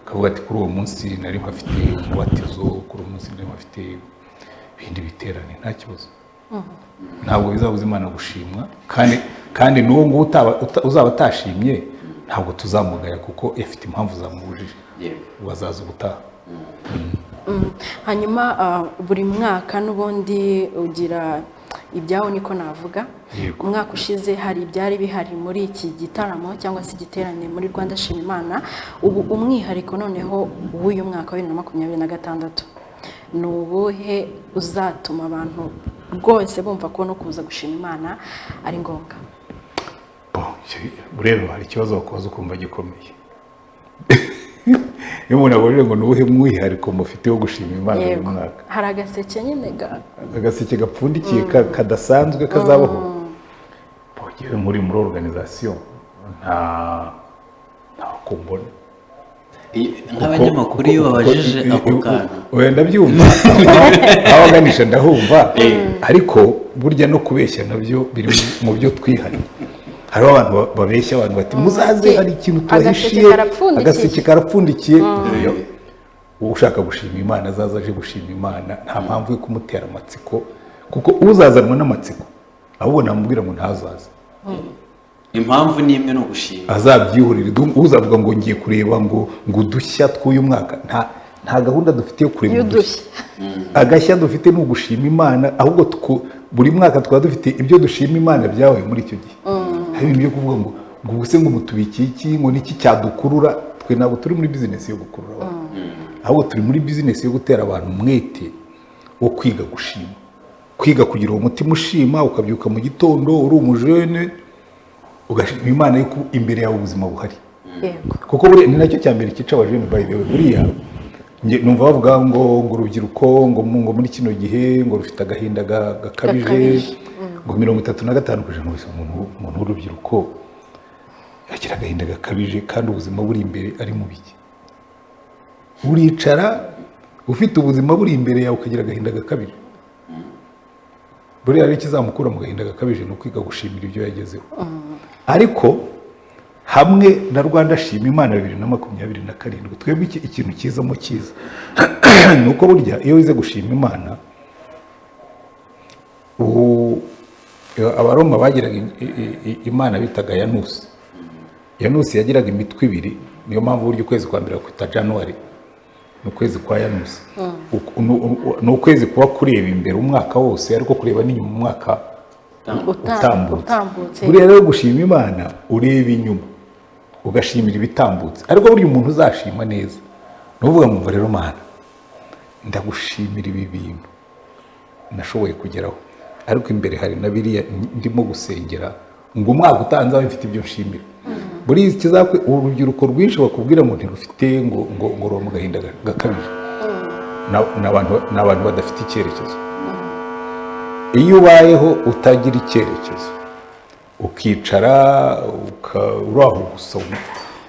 akavuga ati kuri uwo munsi nari mpafite umubatizo, kuri uwo munsi nari mpafite ibindi biterane, nta kibazo. Ntabwo bizabuza Imana gushimwa, kandi n'uwo nguwo uzaba atashimye ntabwo tuzamugaya kuko yafite impamvu zamubujije, bazaza ubutaha. Hanyuma buri mwaka n'ubundi ugira ibyawo niko navuga. Umwaka ushize hari ibyari bihari muri iki gitaramo cyangwa se igiterane muri Rwanda Shima Imana. Ubu umwihariko noneho w'uyu mwaka wa 2026 ni ubuhe uzatuma abantu rwose bumva ko no kuza gushima Imana ari ngombwa? Rero hari ikibazo wakoze ukumva gikomeye. Iyo umuntu abonye ngo nubuhe mwihariko mufite wo gushima Imana uyu mwaka, hari agaseke nyine agaseke gapfundikiye kadasanzwe kazabaho. Bogere muri organisation nta kumbona nk'abanyamakuru iyo babajije ako kantu wenda byumva abaganisha ndahumva, ariko burya no kubeshya nabyo biri mu byo twihariye. Hari abantu babeshya abantu bati muzaze hari ikintu tubahishiye, agaseke karapfundikiye. Ushaka gushima Imana azaza aje gushima Imana, nta mpamvu yo kumutera amatsiko, kuko uzazanwa n'amatsiko ahubwo namubwira ngo ntazaza. Impamvu ni imwe, no gushima azabyihurira. Uzavuga ngo ngiye kureba ngo udushya tw'uyu mwaka, nta gahunda dufite yo kureba udushya. Agashya dufite ni ugushima Imana, ahubwo buri mwaka twaba dufite ibyo dushima Imana byawe muri icyo gihe. Hari ibintu byo kuvuga ngo ubuse ngo mutubikiye iki, ngo niki cyadukurura. Twe ntabwo turi muri business yo gukurura abantu, ahubwo turi muri business yo gutera abantu umwete wo kwiga gushima, kwiga kugira uwo mutima ushima. Ukabyuka mu gitondo uri umujene ugashima Imana yuko imbere yawe ubuzima buhari, kuko buri ni nacyo cyambere kica abajene. By the way, buriya numva bavuga ngo urubyiruko ngo muri kino gihe ngo rufite agahinda gakabije, ngo 35% umuntu w'urubyiruko yagira agahinda gakabije, kandi ubuzima buri imbere ari mu biki. Uricara ufite ubuzima buri imbere yawe ukagira agahinda gakabije, buriya ari ikizamukura mu gahinda gakabije ni ukwiga gushimira ibyo yagezeho. Ariko hamwe na Rwanda Shima Imana 2027 twebwe ikintu kizamo cyiza nuko burya iyo wize gushima Imana, abaroma bagiraga Imana bitaga Yanusi. Yanusi yagiraga imitwe ibiri, niyo mpamvu buryo ukwezi kwa mbere kwita January ni ukwezi kwa Yanusi. Ni ukwezi kuba kureba imbere umwaka wose, ariko kureba n'inyuma umwaka utambutse. Buriya rero gushima Imana ureba inyuma ugashimira ibitambutse, ariko burya umuntu uzashima neza nuvuga ngo rero Mana ndagushimira ibi bintu nashoboye kugeraho, ariko imbere hari na biriya ndimo gusengera ngo umwaka utanze mfite ibyo nshimira. Buri kizakwe urubyiruko rwinshi bakubwira ngo ntirufite ngo ro mu gahinda gakabije, n'abantu badafite icyerekezo. Iyo ubayeho utagira icyerekezo ukicara uraho gusa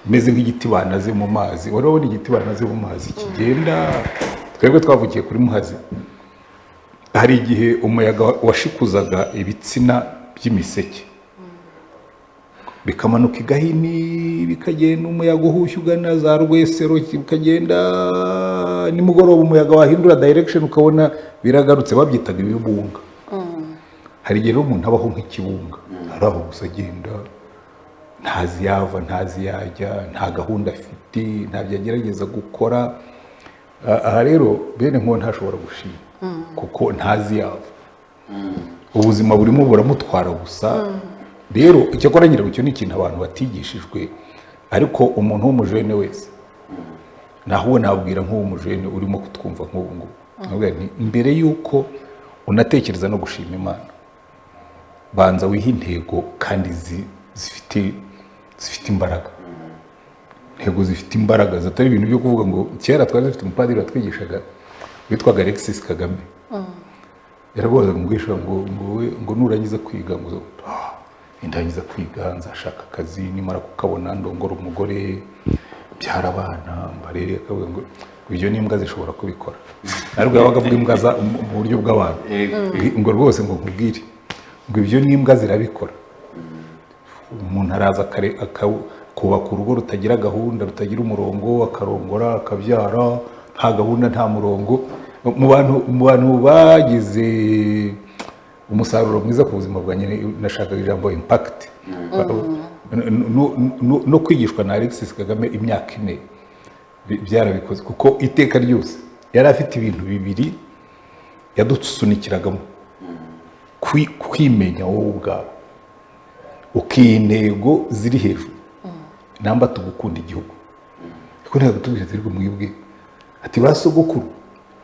umeze nk'igiti banaze mu mazi. Urabona igiti banaze mu mazi kigenda, twebwe twavukiye kuri Muhazi. Hari igihe umuyaga washikuzaga ibitsina by'imiseke bikamanuka igahini, bikagenda umuyaga uhushye ugana za Rwesero, bikagenda nimugoroba umuyaga wahindura direction ukabona biragarutse. Babyitaga ibibunga. Hari igihe umuntu abaho nk'ikibunga, araho gusa agenda, ntazi yava ntazi yajya, nta gahunda afite, ntabyo agerageza gukora. Aha rero bene nko ntashobora gushima kuko ntazi yava. Ubuzima burimo buramutwara gusa, rero icyakora ngira ngo icyo ni ikintu abantu batigishijwe, ariko umuntu w'umujene wese naho nabwira nk'uw'umujene urimo kutwumva nk'ubu ngubu, mbere y'uko unatekereza no gushima Imana, banza wiha intego kandi zifite imbaraga, intego zifite imbaraga zitari ibintu byo kuvuga ngo kera twari dufite umupadiri watwigishaga witwaga Alexis Kagame, yaragozaga umubwisha ngo nurangiza kwiga ngo indangiza kwiga nzashaka akazi, nimara kukabona ndongora umugore, byara abana, mbarere, akavuga ngo ibyo n'imbwa zishobora kubikora, ariko yabaga avuga imbwa mu buryo bw'abantu, ngo rwose ngo nkubwire ngo ibyo n'imbwa zirabikora. Umuntu araza kubaka urugo rutagira gahunda, rutagira umurongo, akarongora, akabyara, nta gahunda, nta murongo. Mu bantu bagize umusaruro mwiza ku buzima bwanjye nashakaga ijambo impact, no kwigishwa na Alexis Kagame imyaka 4 byarabikoze, kuko iteka ryose yari afite ibintu bibiri yadusunikiragamo: kwimenya wowe ubwawe, ukiha intego ziri hejuru, namba tugukunda igihugu. Ariko ntabwo tubwire ziri kumwibwe ati ba sogokuru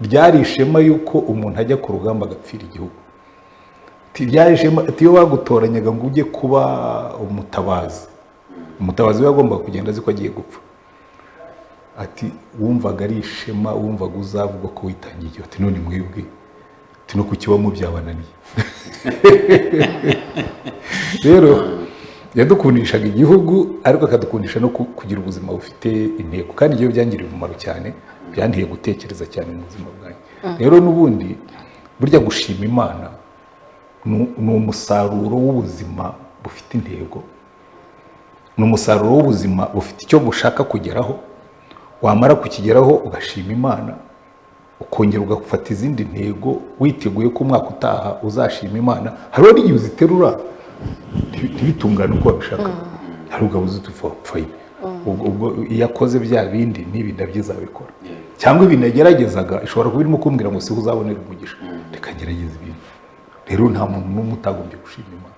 ryari ishema yuko umuntu ajya ku rugamba agapfira igihugu, ryari ishema ati iyo bagutoranyaga ngo ujye kuba umutabazi we yagomba kugenda azi ko agiye gupfa, ati wumvaga ari ishema, wumvaga uzavuga ko witangiye igihe, ati none mwibwe ati no kukibamo byabananiye. Rero yadukundishaga igihugu, ariko akadukundisha no kugira ubuzima bufite intego, kandi ibyo byangiriye umumaro cyane, byantiye gutekereza cyane mu buzima bwanjye. Rero n'ubundi burya gushima Imana ni umusaruro w'ubuzima bufite intego, ni umusaruro w'ubuzima bufite icyo bushaka kugeraho, wamara kukigeraho ugashima Imana, ukongera ugafata izindi ntego witeguye ko umwaka utaha uzashima Imana. Hariho n'igihe uziterura ntibitungane uko wabishaka, hari ugabo uzitupfaye, ubwo iyo akoze bya bindi n'ibi ndabyizabikora, cyangwa ibinageragezaga ishobora kuba irimo kumbwira ngo si uzabonera umugisha, reka ngerageza ibintu. Rero nta muntu n'umwe utagombye gushima Imana.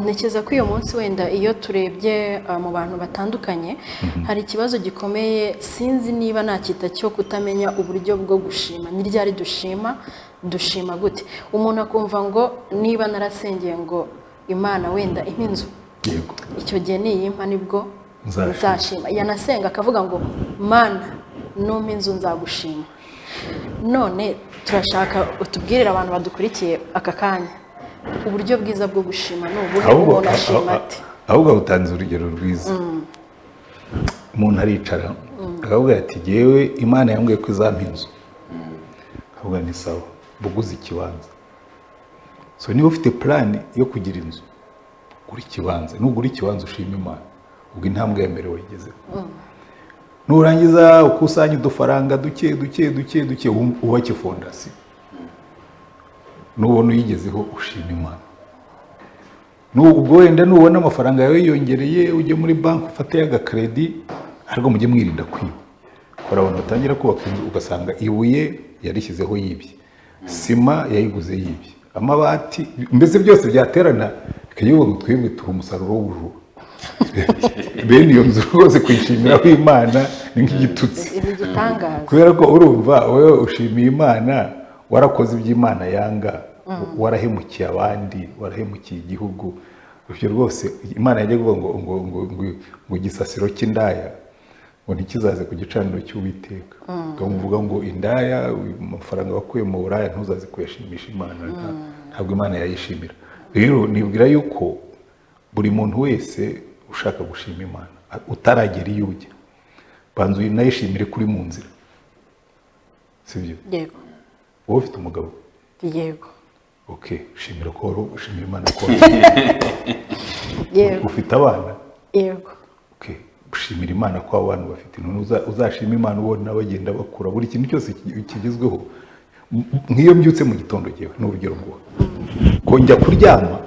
Ntekereza ko uyu munsi wenda iyo turebye mu bantu batandukanye hari ikibazo gikomeye, sinzi niba nakita cyo kutamenya uburyo bwo gushima. Ni ryari dushima gute? Umuntu akumva ngo niba narasengeye ngo Imana wenda impa inzu, icyo gihe niyimpa nibwo nzashima. Yanasenga akavuga ngo Mana numpa inzu nzagushima. None turashaka utubwirira abantu badukurikiye aka kanya uburyo bwiza bwo gushima ni ubuhe umuntu ashima ate? Ahubwo utanze urugero rwiza. Umuntu aricara akavuga ati jyewe Imana yambwiye ko izampa inzu, akavuga ni sawa, buguze ikibanza. So niba ufite plan yo kugira inzu, gura ikibanza. Nugura ikibanza ushima Imana, ubwo intambwe yemerewe igezeho. Nurangiza ukusanya udufaranga duke ubake fondasiyo, nubona uyigezeho ushima Imana. Nubwo wenda nubona amafaranga yawe yiyongereye ujye muri banki ufate agakredi, ariko mujye mwirinda kwiba. Kora abantu batangira kubaka inzu ugasanga ibuye yarishyizeho yibye, sima yayiguze yibye, amabati, mbese byose byaterana bikavuga ngo twebwe tuha umusaruro w'ubujura. Bene iyo nzu rwose kwishimira Imana ni nk'igitutsi, kubera ko urumva wowe ushimiye Imana warakoze iby'Imana yanga, warahemukiye abandi, warahemukiye igihugu. Ibyo rwose Imana yajya kuvuga ngo igisasiro cy'indaya ngo ntikizaze ku gicaniro cy'Uwiteka, ukavuga ngo indaya amafaranga wakuye mu buraya ntuzaze kuyashimisha Imana, ntabwo Imana yayishimira. Rero nibwira yuko buri muntu wese ushaka gushima Imana utaragera iyo ujya, banza unayishimire kuri mu nzira, sibyo? Yego. Wowe ufite umugabo? Yego. Okay, shimira ko ushimira Imana ko yego. Ufite abana? Yego. Okay, ushimira Imana ko abantu bafite intu, uzashima Imana ubona bagenda bakura, buri kintu cyose kigezweho. Nk'iyo mbyutse mu gitondo gihe n'urugero ngo ko njya kuryama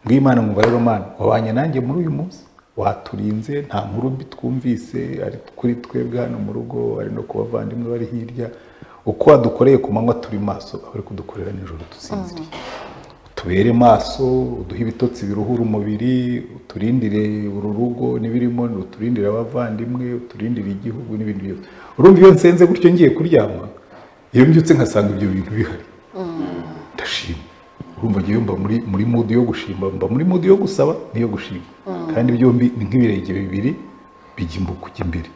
bw'Imana ngo rero Mana wabanye nanjye muri uyu munsi, waturinze, nta nkuru mbi twumvise ari kuri twebwe hano mu rugo, ari no kubavandimwe bari hirya, uko wadukoreye ku manywa turi maso, abari kudukorera nijoro dusinziriye. utubere maso, uduhe ibitotsi biruhura umubiri, uturindire uru rugo n'ibirimo, uturindire abavandimwe, uturindire igihugu n'ibindi byose. Urumva iyo nsenze gutyo ngiye kuryama, iyo mbyutse nkasanga ibyo bintu bihari, ndashima. Urumva ngiye mba muri mood yo gushima, mba muri mood yo gusaba n'iyo gushima, kandi byombi ni nk'ibirenge bibiri bijya kujya imbere.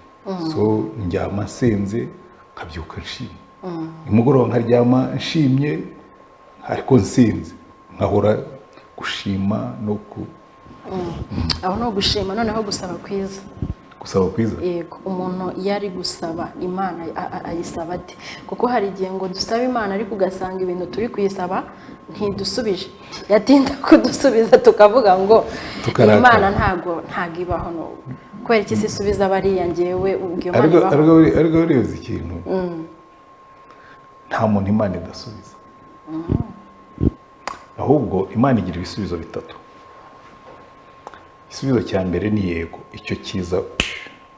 So njyama nsenze nkabyuka nshima, nimugoroba nkaryama nshimye ariko nsinze, nkahora gushima no aho no gushima noneho gusaba kwiza. Gusaba kwiza? Yego, umuntu yari gusaba Imana ayisaba ate? Kuko hari igihe ngo dusaba Imana ariko ugasanga ibintu turi kuyisaba ntidusubije, yatinda kudusubiza tukavuga ngo Imana ntago ibaho. No kubera iki sisubiza bariya ngewe ubwo Imana ibaho? Ariko uriyoza ikintu, nta muntu Imana idasubiza, ahubwo Imana igira ibisubizo bitatu. Igisubizo cya mbere ni yego, icyo kiza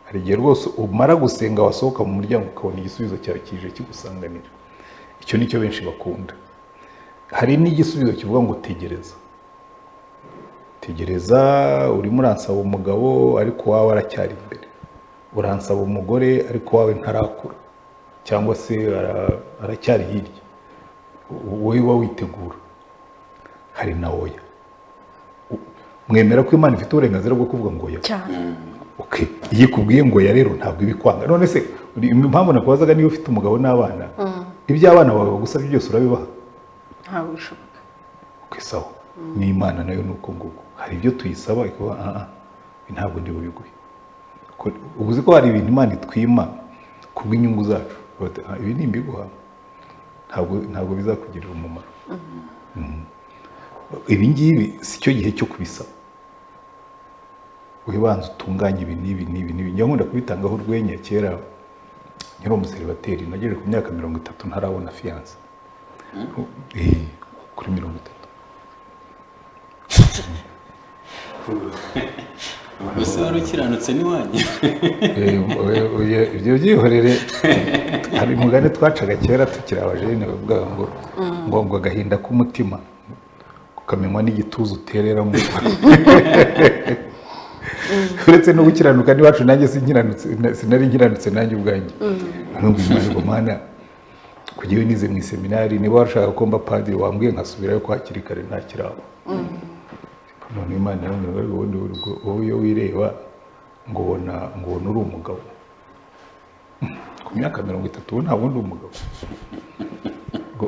hari igihe rwose umara gusenga wasohoka mu muryango ukabona igisubizo cyawe kije kigusanganira. Icyo nicyo benshi bakunda. Hari n'igisubizo kivuga ngo tegereza, tegereza, urimo uransaba umugabo ariko wawe aracyari imbere, uransaba umugore ariko wawe ntarakura cyangwa se aracyari hirya, wowe uba witegura. Hari na oya, mwemera ko Imana ifite uburenganzira bwo kuvuga ngo oya cyane. Okay, iyo ikubwiye ngo oya rero ntabwo ibikwanga. None se impamvu nakubazaga niba ufite umugabo n'abana, iby'abana bawe bagusabye byose urabibaha? Ntabwo bishoboka. Okay, sawa. N'Imana nayo nuko nguko, hari ibyo tuyisaba ikuba ntabwo ndi bubiguhe. Ubuzi ko hari ibintu Imana itwima kubw'inyungu zacu, ibi ni imbiguha, ntabwo bizakugirira umumaro. Ibi ngibi si cyo gihe cyo kubisaba, wibanza utunganye ibi n'ibi. Njya nkunda kubitangaho urwenya. Kera nkiri umuseribateri nagejeje ku myaka 30 ntarabona fiyanse. Kuri 30. Ese wari ukiranutse n'iwanyu? Ibyo byihorere. Hari umugani twacaga kera tukiri abajene bavuga ngo agahinda k'umutima ukamenywa n'igituza utereramo. Uretse no gukiranuka n'iwacu nanjye sinari nkiranutse nanjye ubwanjye. Nubwo Imana ngo Mana kugiye nize mu seminari, niba warashaka ko mba padiri wambwiye nkasubirayo kwa hakiri kare ntakiraho. None Imana wowe iyo wireba ngo ubona uri umugabo ku myaka 30 nta wundi umugabo.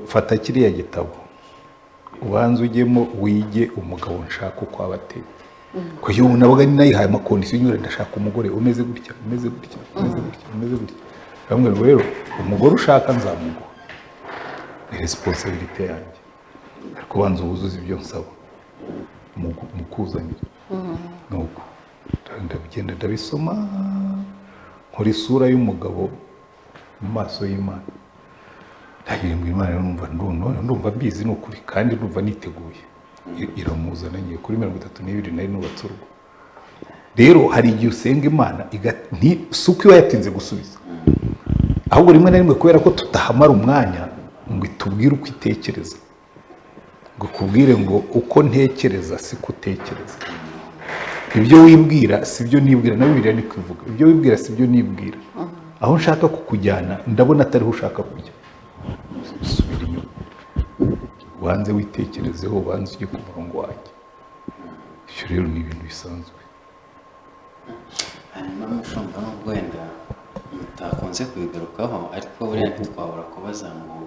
Fata kiriya gitabo ubanza ujyemo wige umugabo nshaka uko abateye. Ko iyo nabaga nayihaye amakondisiyo nyure ndashaka umugore umeze gutya. Bamwe rero umugore ushaka nzamuguha, ni responsibility yanjye, ariko banza ubuzuze ibyo nsaba mukuzanira. Nuko ndagenda ndabisoma, nkora isura y'umugabo mu maso y'Imana. Ndagira ngo Imana ndumva mbizi n'ukuri kandi ndumva niteguye. Iramuzana ngiye kuri 32 nari nubatse urugo. Rero hari igihe usenga Imana suko iba yatinze gusubiza, ahubwo rimwe na rimwe kubera ko tutahamara umwanya ngo itubwire uko itekereza, ngo kubwire ngo uko ntekereza si kutekereza, ibyo wibwira si byo nibwira. Na Bibiliya niko ivuga, ibyo wibwira si byo nibwira. Aho nshaka kukujyana ndabona atariho ushaka kujya, subira inyuma, wanze witekerezeho, wanze ujye ku murongo wanjye. Ibyo rero ni ibintu bisanzwe. Hanyuma mushumba nubwo wenda mutakunze kubigarukaho, ariko buriya ntitwabura kubaza ngo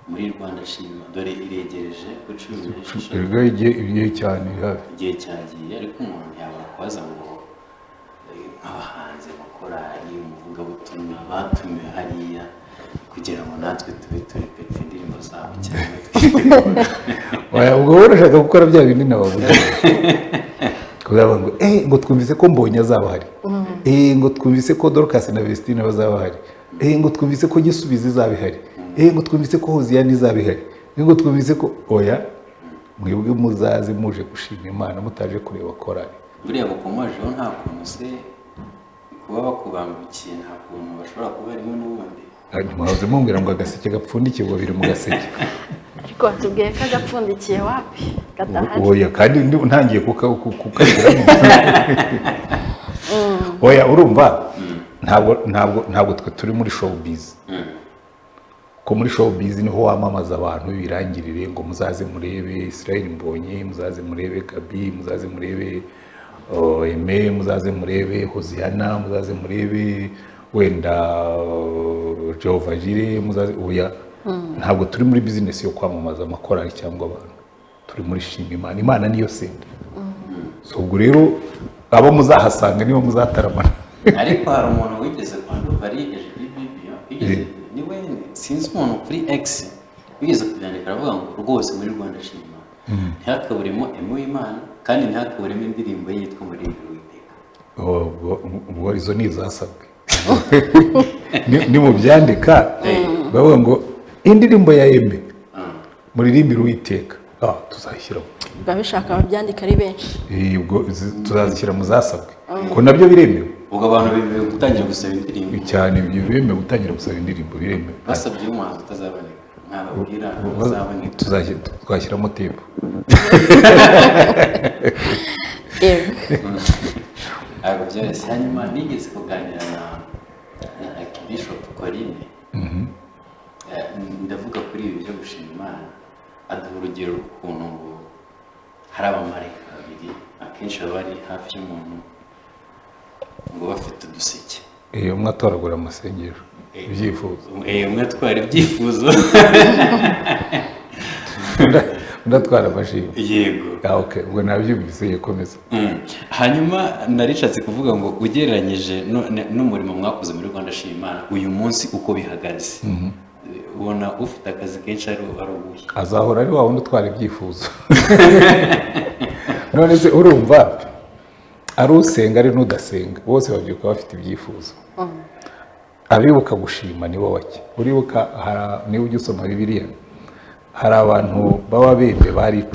muri Rwanda Shima dore iregereje gucuruzwa igihe cyane igihe cyagiye, ariko umuntu yabura kubaza ngo nk'abahanzi bakorari umuvugabutumwa batumiwe hariya kugira ngo natwe tube turi peti indirimbo zabo cyane. Ubwo urashaka gukora bya bindi nabavuga kugira ngo twumvise ko Mbonye azaba hari, ngo twumvise ko Dorcas na Vestine bazaba hari, ngo twumvise ko Gisubizi izaba ihari, ngo twumvise ko Hoziyani izaba ihari, ngo twumvise ko oya. Mwebwe muzaze muje gushima Imana mutaje kureba korari. Buriya bukomajeho nta kuntu se kuba bakubangukiye, nta kuntu bashobora kuba harimo n'ubundi. Mwahoze mumbwira ngo agaseke gapfundikiye ngo biri mu gaseke, ariko watubwiye ko agapfundikiye wapi? kadahari. oya kandi ntangiye kukagiramo oya urumva ntabwo twe turi muri showbiz ko muri showbiz niho wamamaza abantu b'ibirangirire ngo muzaze murebe Israel Mbonyi, muzaze murebe Gabi, muzaze murebe Aime, muzaze murebe Hoziyana, muzaze murebe wenda Jehova Jire, muzaze oya ntabwo turi muri business yo kwamamaza amakorali cyangwa abantu, turi muri shima Imana. Imana niyo sente. So ubwo rero abo muzahasanga nibo muzataramana. ariko hari umuntu wigeze kwanduva arigeje bibibyo niwe sinzi umuntu kuri X wigeze kubyandika aravuga ngo rwose muri Rwanda shima ntihakaburemo Imana kandi ntihakaburemo indirimbo yitwa Umuririmbyi w'Uwiteka. Ubwo izo ni izasabwe ni mu byandika bavuga ngo indirimbo ya Aime Muririmbyi w'Uwiteka tuzashyiraho biba bishaka ababyandika ari benshi. ubwo tuzazishyira mu zasabwe ko nabyo biremewe. ubwo abantu bemewe gutangira gusaba indirimbo cyane ibyo biremewe gutangira gusaba indirimbo biremewe. basabye umuhanzi utazaboneka ntababwira uzaboneka twashyiramo tepu. ntabwo byoroshye. hanyuma nigeze kuganira na Bishop Corinne ndavuga kuri ibi byo gushima Imana, aduha urugero rw'ukuntu ngo hari abamarayika babiri akenshi baba bari hafi y'umuntu ngo bafite uduseke. Umwe atoragura amasengesho ibyifuzo, umwe atwara ibyifuzo undi atwara amashimwe. yego ubwo nabyumvise yakomeza. hanyuma narishatse kuvuga ngo ugereranyije n'umurimo mwakoze muri Rwanda Shima Imana uyu munsi uko bihagaze, ubona ufite akazi kenshi ari ubuhe? Azahora ari wa wundi utwara ibyifuzo. None se urumva ari usenga ari n'udasenga bose babyuka bafite ibyifuzo. Abibuka gushima nibo bake. Uribuka niba ujya usoma Bibiliya hari abantu baba bembe bari 10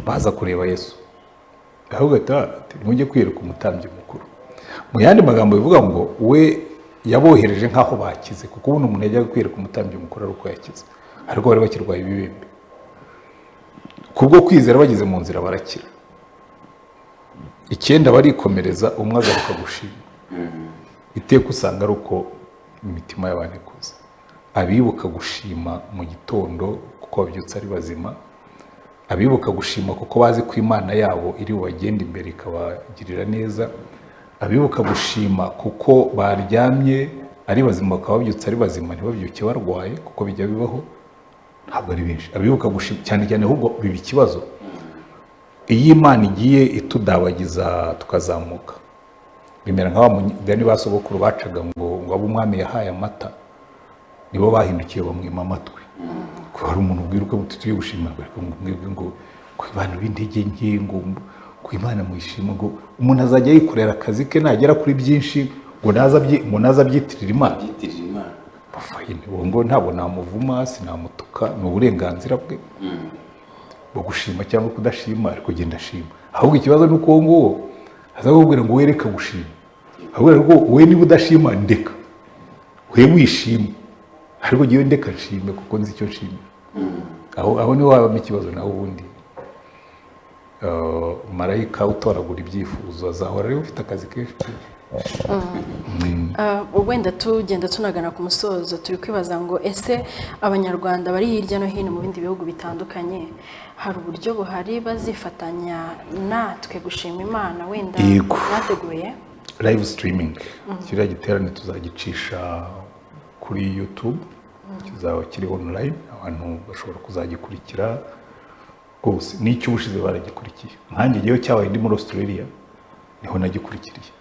baza kureba Yesu, ahubwo ati mujye kwireka umutambyi mukuru. Mu yandi magambo bivuga ngo we yabohereje nk'aho bakize, kuko ubundi umuntu yajyaga kwireka umutambyi mukuru ari uko yakize, ariko bari bakirwaye ibibembe. Kubwo kwizera bageze mu nzira barakira. 9 barikomereza, umwe agaruka gushima. Iteka usanga ari uko imitima y'abantu ikuze. Abibuka gushima mu gitondo kuko babyutse ari bazima, abibuka gushima kuko bazi ko Imana yabo iri bubagenda imbere ikabagirira neza, abibuka gushima kuko baryamye ari bazima bakaba babyutse ari bazima ntibabyuke barwaye kuko bijya bibaho, ntabwo ari benshi. Abibuka gushima cyane cyane ahubwo biba ikibazo iyo Imana igiye itudabagiza tukazamuka, bimera nka wa mugani basogokuru bacaga ngo abo umwami yahaye amata nibo bahindukiye bamwima amatwi. Ko hari umuntu ubwiruka tugiye gushima ngo ku bantu b'intege nke ngo ku Imana mwishima ngo umuntu azajya yikorera akazi ke nagera kuri byinshi ngo naza byitirira Imana. Bafayine ngo ntabwo namuvuma sinamutuka, ni uburenganzira bwe bwo gushima cyangwa kudashima, ariko genda shima. Ahubwo ikibazo nuko uwo nguwo azakubwira ngo wereka gushima, ahubwo we niba udashima ndeka, we wishima, ariko giye ndeka nshime kuko nzi icyo nshima. Aho niho habamo ikibazo. Naho ubundi marayika utoragura ibyifuzo azahora ari ufite akazi kenshi. Wenda tugenda tunagana ku musozo, turi kwibaza ngo ese abanyarwanda bari hirya no hino mu bindi bihugu bitandukanye hari uburyo buhari bazifatanya natwe gushima Imana wenda bateguye live streaming? Kiriya giterane tuzagicisha kuri YouTube, kizaba kiri online, abantu bashobora kuzagikurikira rwose. N'icyo ubushize baragikurikiye, nkanjye ngewe cyabaye ndi muri Australia niho nagikurikiriye.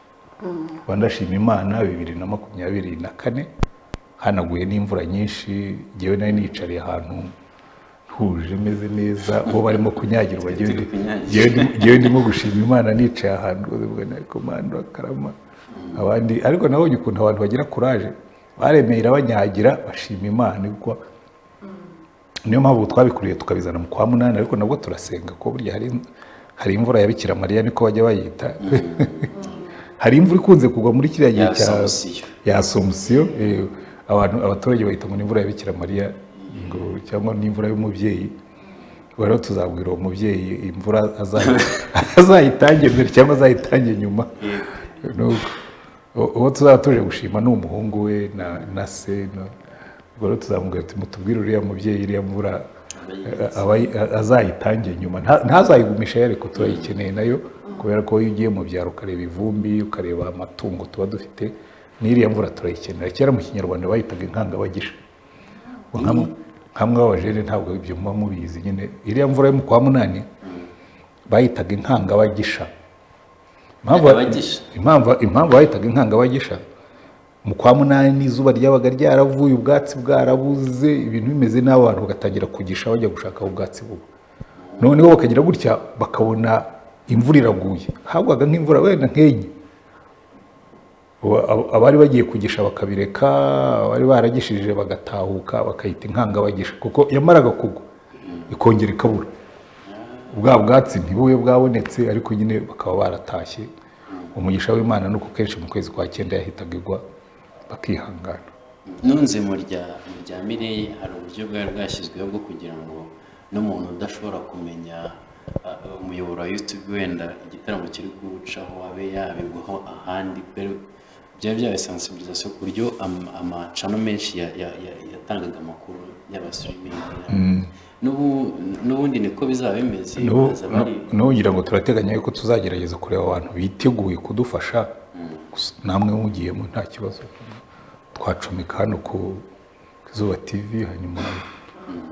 Rwanda Shima Imana 2024 hanaguye n'imvura nyinshi, ngewe nari nicariye ahantu huje meze neza, bo barimo kunyagirwa, ngewe ndimo gushima Imana nicaye ahantu ubwo komando akarama abandi. Ariko nabonye ukuntu abantu bagira courage, baremera banyagira bashima Imana. Ubwo niyo mpamvu twabikuriye tukabizana mu kwa 8, ariko nabwo turasenga ko burya hari imvura ya Bikira Mariya niko bajya bayita. Hari imvura ikunze kugwa muri kiriya gihe ya Assumption, abaturage bahita ngo ni imvura ya Bikira Mariya cyangwa ni imvura y'umubyeyi. rero tuzabwira uwo mubyeyi imvura azayitange mbere cyangwa azayitange nyuma. Uwo tuzaba tuje gushima ni umuhungu we na se. Ubwo rero tuzamubwira ati mutubwire uriya mubyeyi iriya mvura azayitange nyuma, ntazayigumisha ariko turayikeneye nayo, kubera ko iyo ugiye mu byaro ukareba ivumbi ukareba amatungo tuba dufite, n'iriya mvura turayikenera. Kera mu kinyarwanda bayitaga inkangabagisha. Nkamwe w'abajene ntabwo ibyo muba mubizi nyine. Iriya mvura yo mu kwa munani bayitaga inkangabagisha. Impamvu bayitaga inkangabagisha, mu kwa munani izuba ryabaga ryaravuye, ubwatsi bwarabuze, ibintu bimeze nabi, abantu bagatangira kugisha bajya gushaka aho ubwatsi buba. Noneho bakagira gutya bakabona imvura iraguye, habwaga nk'imvura wenda nk'enye. Abari bagiye kugisha bakabireka, abari baragishije bagatahuka bakayita inkangabagisha, kuko yamaraga kugwa ikongera ikabura. Ubwa bwatsi ntibube bwabonetse, ariko nyine bakaba baratashye. Umugisha w'Imana nuko kenshi mu kwezi kwa 9 yahitaga igwa bakihangana. Nunze mu rya Mireille hari uburyo bwari bwashyizweho bwo kugira ngo n'umuntu udashobora kumenya umuyoboro wa YouTube wenda igitaramo kiri kuwucaho abe yabigwaho ahandi, byari byabaye sensibilisation ku buryo amacano menshi yatangaga amakuru y'abasurimingi. N'ubundi niko bizaba bimeze. N'ugira ngo turateganya yuko tuzagerageza kureba abantu biteguye kudufasha, namwe mugiyemo nta kibazo. Twacomeka hano ku Izuba TV, hanyuma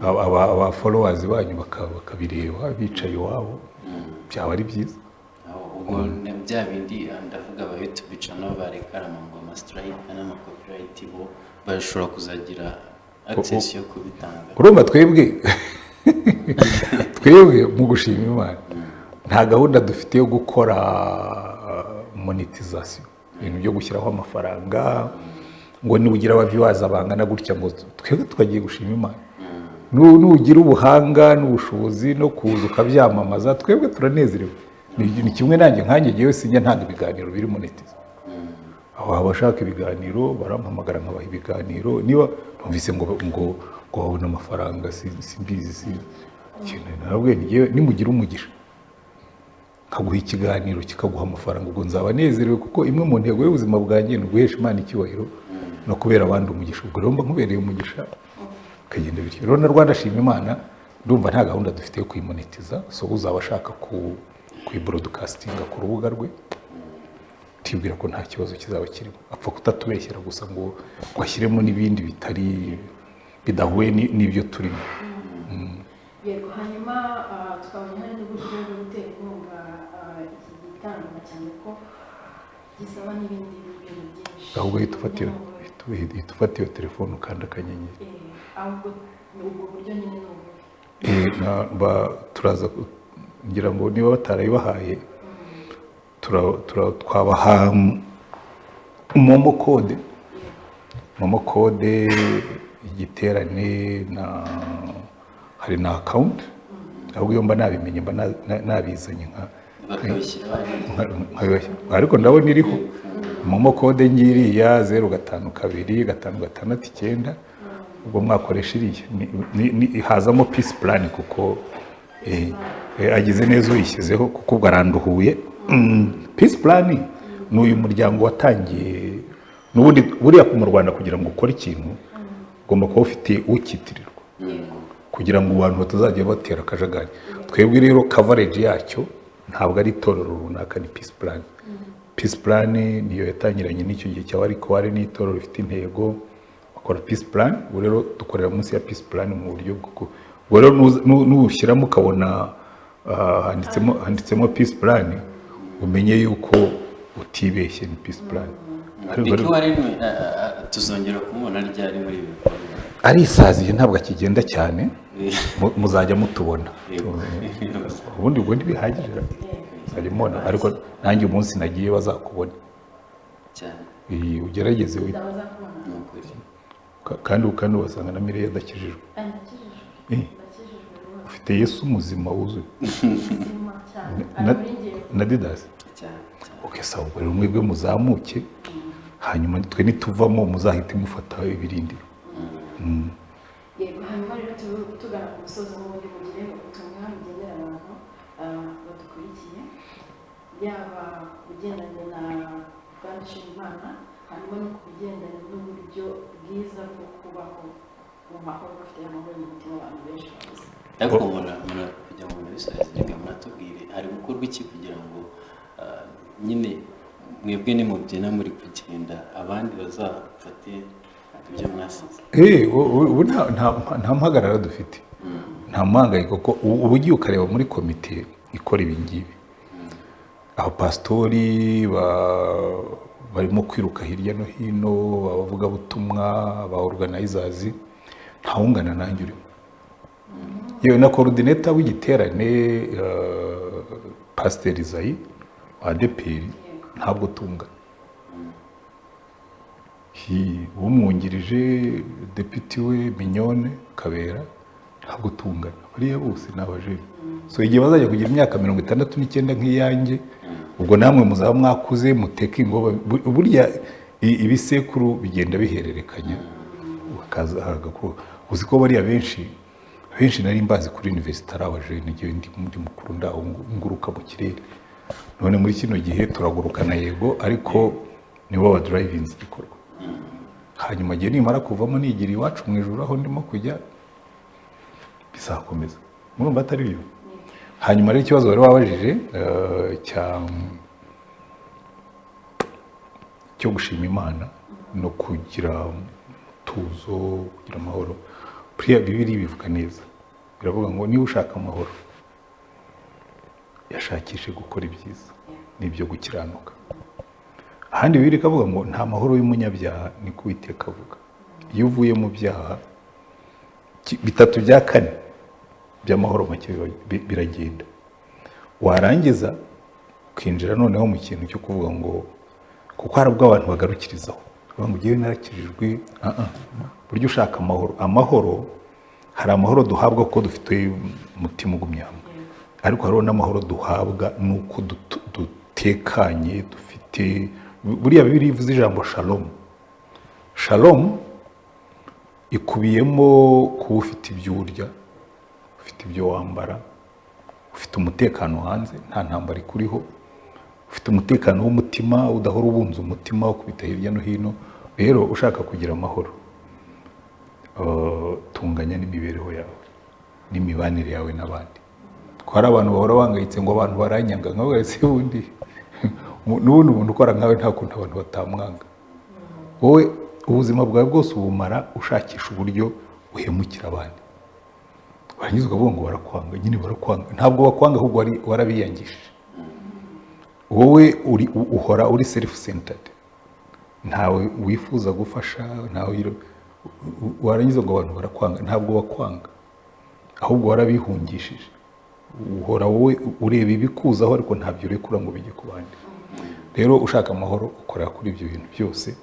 aba followers banyu bakabireba bicaye iwabo, byaba ari byiza. Ubwo bya bindi ndavuga aba YouTube channel barekarama ngo ama strike n'ama copyright bo bashobora kuzagira access yo kubitanga. Urumva twebwe mu gushima Imana nta gahunda dufite yo gukora monetization, ibintu byo gushyiraho amafaranga ngo nibugira abaviewers abangana gutya ngo twebwe tukagiye gushima Imana. Nugira ubuhanga n'ubushobozi no kuza ukabyamamaza, twebwe turanezerewe. Ni kimwe nanjye nkanjye giye sinjya ntanga ibiganiro biri monetize. Aho abashaka ibiganiro barampamagara nkabaha ibiganiro, niba numvise ngo babona amafaranga simbizi kintu nabwe nimugira umugisha kaguha ikiganiro kikaguha amafaranga, ubwo nzaba nezerewe, kuko imwe mu ntego y'ubuzima bwanjye ni guhesha Imana icyubahiro no kubera abandi umugisha. Ubwo rero mba nkubereye umugisha kagenda bityo. Rero na Rwanda shima Imana ndumva nta gahunda dufite yo kuyimonetiza, so uzaba ashaka kuyibroadcastinga ku rubuga rwe tibwira ko nta kibazo kizaba kirimo, apfa kutatubeshyira gusa ngo washyiremo n'ibindi bitari bidahuye n'ibyo turimo. Yego, hanyuma twabonye hari n'uburyo bwo gutera inkunga iki gitaramo, cyane ko gisaba n'ibindi bintu byinshi. Ahubwo hitufata iyo telefone ukanda akanyenyeri. Ahubwo ubwo buryo nyine n'ubu turaza ngira ngo niba batarayibahaye twabaha momo code igiterane hari na account, ahubwo iyo mba nabimenye mba nabizanye ariko ndabona iriho momo code ngiriya 05225669. ubwo mwakoresha iriya hazamo peace plan, kuko agize neza uyishyizeho, kuko ubwo aranduhuye. Peace plan ni uyu muryango watangiye n'ubundi buriya mu Rwanda kugira ngo ukore ikintu ugomba kuba ufite ukitirirwa, kugira ngo abantu batazajya batera akajagari. Twebwe rero coverage yacyo ntabwo ari itorero runaka, ni peace plan. Peace plan niyo yatangiranye n'icyo gihe cyaba, ariko hari n'itorero rifite intego bakora peace plan. Ubu rero dukorera munsi ya peace plan mu buryo bwo rero n'ushyiramo ukabona handitsemo peace plan, umenye yuko utibeshye ni peace plan. Tuzongera kumubona ryari muri ibi bikorwa? Ari isaziye ntabwo akigenda cyane, muzajya mutubona. Ubundi bihagije muzajya mubona, ariko nanjye umunsi nagiye bazakubona cyane. Ugerageze kandi ubasanga na Mireille adakijijwe. Ufite Yesu muzima wuzuye na Didas. Okay, sawa, rero mwebwe muzamuke, hanyuma twe nituvamo muzahite mufata ibirindiro. yego hanyuma rero tugana ku musozo n'ubundi mugire ubutumwa bugenera abantu badukurikiye yaba ugendanye na Banshimimana hanyuma no ku bigendanye n'uburyo bwiza bwo kubaho mu mahoro bafite amahoro mu mutima abantu benshi bavuze ariko muna kujya mu bisazi reka muratubwire hari gukorwa iki kugira ngo nyine mwebwe ni mubyina muri kugenda abandi bazafate ibyo mwasize ubu nta mpagarara dufite nta mpangayiko ko ubu ugiye ukareba muri komite ikora ibi ngibi abapasitori barimo kwiruka hirya no hino abavugabutumwa aba organizers ntawungana nanjye urimo yewe na coordinator w'igiterane Pasteur Isayi wa ADEPR ntabwo tungana umwungirije deputy we Mignone Kabera ntabwo tungana bariya bose n'abajeni so igihe bazajya kugira imyaka 69 nk'iyanjye ubwo namwe muzaba mwakuze muteka ingoba burya ibisekuru bigenda bihererekanya bakaza uzi ko bariya benshi nari mbazi kuri university abajeni igihe ndi mukuru ndaho nguruka mu kirere none muri kino gihe turagurukana yego ariko nibo ba driving igikorwa hanyuma gihe nimara kuvamo nigira iwacu mu ijuru aho ndimo kujya bizakomeza murumva atari byo hanyuma rero ikibazo bari wabajije cyo gushima Imana no kugira tuzo kugira amahoro Bibiri bivuga neza biravuga ngo niba ushaka amahoro yashakishe gukora ibyiza n'ibyo gukiranuka ahandi Bibiri kavuga ngo nta mahoro y'umunyabyaha ni kuwiteka avuga iyo uvuye mu byaha bitatu bya kane by'amahoro make biragenda warangiza ukinjira noneho mu kintu cyo kuvuga ngo kuko hari ubwo abantu bagarukirizaho bavuga ngo ugiye narakirijwe buryo ushaka amahoro hari amahoro duhabwa kuko dufite umutima ugumyamo ariko hariho n'amahoro duhabwa nuko dutekanye dufite buriya Bibiri ivuze ijambo shalom ikubiyemo kuba ufite ibyo urya ufite ibyo wambara ufite umutekano hanze nta ntambara ikuriho ufite umutekano w'umutima udahora ubunze umutima wo kubita hirya no hino rero ushaka kugira amahoro tunganya n'imibereho yawe n'imibanire yawe n'abandi ko hari abantu bahora bangayitse ngo abantu baranyanga nkawe ese ubundi n'ubundi umuntu ukora nkawe nta kuntu abantu batamwanga wowe ubuzima bwawe bwose ubumara ushakisha uburyo uhemukira abandi warangiza ukavuga ngo barakwanga nyine barakwanga ntabwo bakwanga ahubwo warabiyangishije wowe uhora uri self centered ntawe wifuza gufasha ntawe warangiza ngo abantu barakwanga ntabwo bakwanga ahubwo warabihungishije uhora wowe ureba ibikuzaho ariko ntabyo urekura ngo bijye ku bandi rero ushaka amahoro ukora kuri ibyo bintu byose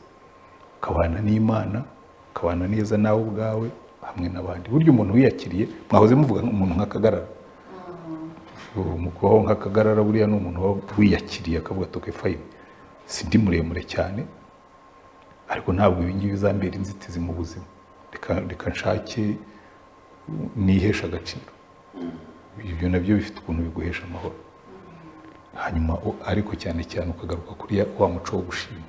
ukabana n'Imana ukabana neza nawe ubwawe hamwe n'abandi buryo umuntu wiyakiriye mwahoze muvuga umuntu nk'akagarara mu kubaho nk'akagarara buriya ni umuntu wiyakiriye akavuga ati fine sindi muremure cyane ariko ntabwo ibi ngibi bizambera inzitizi mu buzima reka nshake nihesha agaciro ibyo nabyo bifite ukuntu biguhesha amahoro hanyuma ariko cyane cyane ukagaruka kuri wa muco wo gushima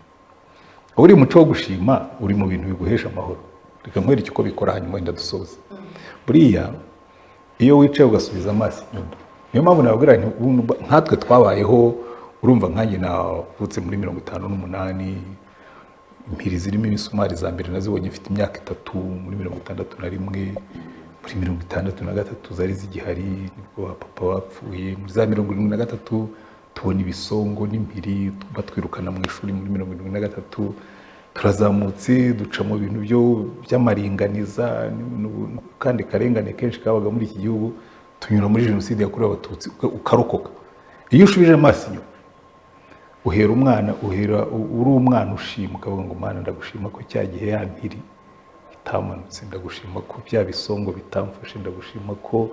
uri muco wo gushima uri mu bintu biguhesha amahoro reka nkwereke uko bikora hanyuma wenda dusoze buriya iyo wicaye ugasubiza amaso inyuma niyo mpamvu nababwira nkatwe twabayeho urumva nkanjye navutse muri 58 impiri zirimo imisumari za mbere nazibonye mfite imyaka 3 muri 61 muri 63 zari zigihari nibwo papa bapfuye muri za 73 tubona ibisongo n'impiri batwirukana mu ishuri muri 73 turazamutse duca mu bintu by'amaringaniza kandi karengane kenshi kabaga muri iki gihugu tunyura muri jenoside yakorewe abatutsi ukarokoka iyo ushubije amaso inyuma uhera uri umwana ushima ukavuga ngo Mana ndagushima ko cya gihe ya mpiri itamanutse ndagushima ko bya bisongo bitamfashe ndagushima ko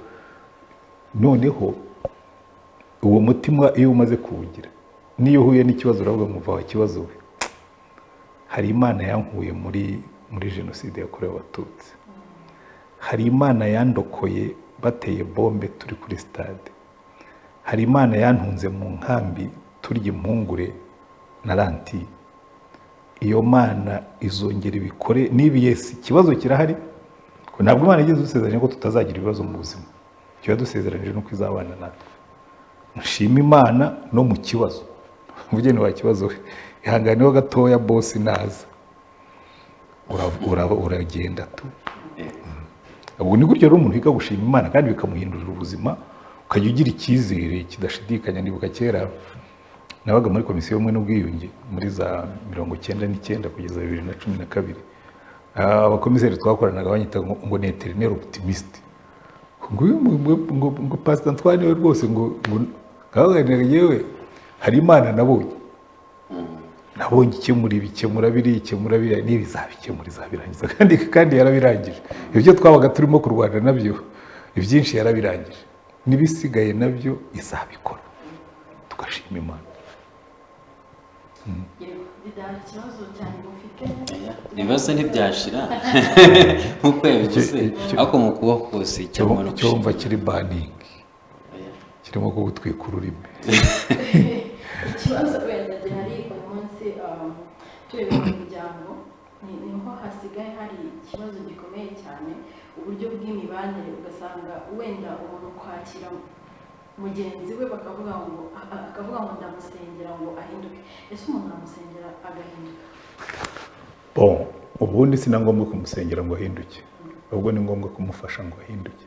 noneho uwo mutima iyo umaze kuwugira niyo uhuye n'ikibazo uravuga ngo va kibazo we hari Imana yankuye muri jenoside yakorewe abatutsi hari imana yandokoye bateye bombe turi kuri stade, hari imana yantunze mu nkambi turya impungure na ranti. Iyo mana izongera ibikore niba yesi ikibazo kirahari, ntabwo imana igeze dusezeranye ko tutazagira ibibazo mu buzima, icyo yadusezeranije nuko izabana natwe. Nshima imana no mu kibazo, umugeni wa kibazo we ihanganiyeho gatoya boss naza uragenda tu. Ubwo ni gutyo rero umuntu yiga gushima imana kandi bikamuhindurira ubuzima, ukajya ugira icyizere kidashidikanya. Nibuka kera nabaga muri komisiyo y'ubumwe n'ubwiyunge muri za 1999 kugeza 2012. Abakomiseri twakoranaga banyita ngo ni eternel optimist. Ngo Pastor Antoine we rwose ngo kaganira yewe hari imana nabonye ikemura biriya n'ibizabikemura izabirangiza kandi yarabirangije. Ibyo twabaga turimo kurwana nabyo ibyinshi yarabirangije, n'ibisigaye nabyo izabikora, tugashima imana. Ibibazo ntibyashira nk'uko yabivuze, ariko mu kuboko kose cyumva kiri baningi kirimo kugutwika ururimi. Ikibazo wenda gihari uyu munsi tureba mu muryango niho hasigaye hari ikibazo gikomeye cyane, uburyo bw'imibanire. Ugasanga wenda umuntu kwakira mugenzi we akavuga ngo ndamusengera ngo ahinduke. Ese umuntu amusengera agahinduka? Ubundi si na ngombwa kumusengera ngo ahinduke, ahubwo ni ngombwa kumufasha ngo ahinduke.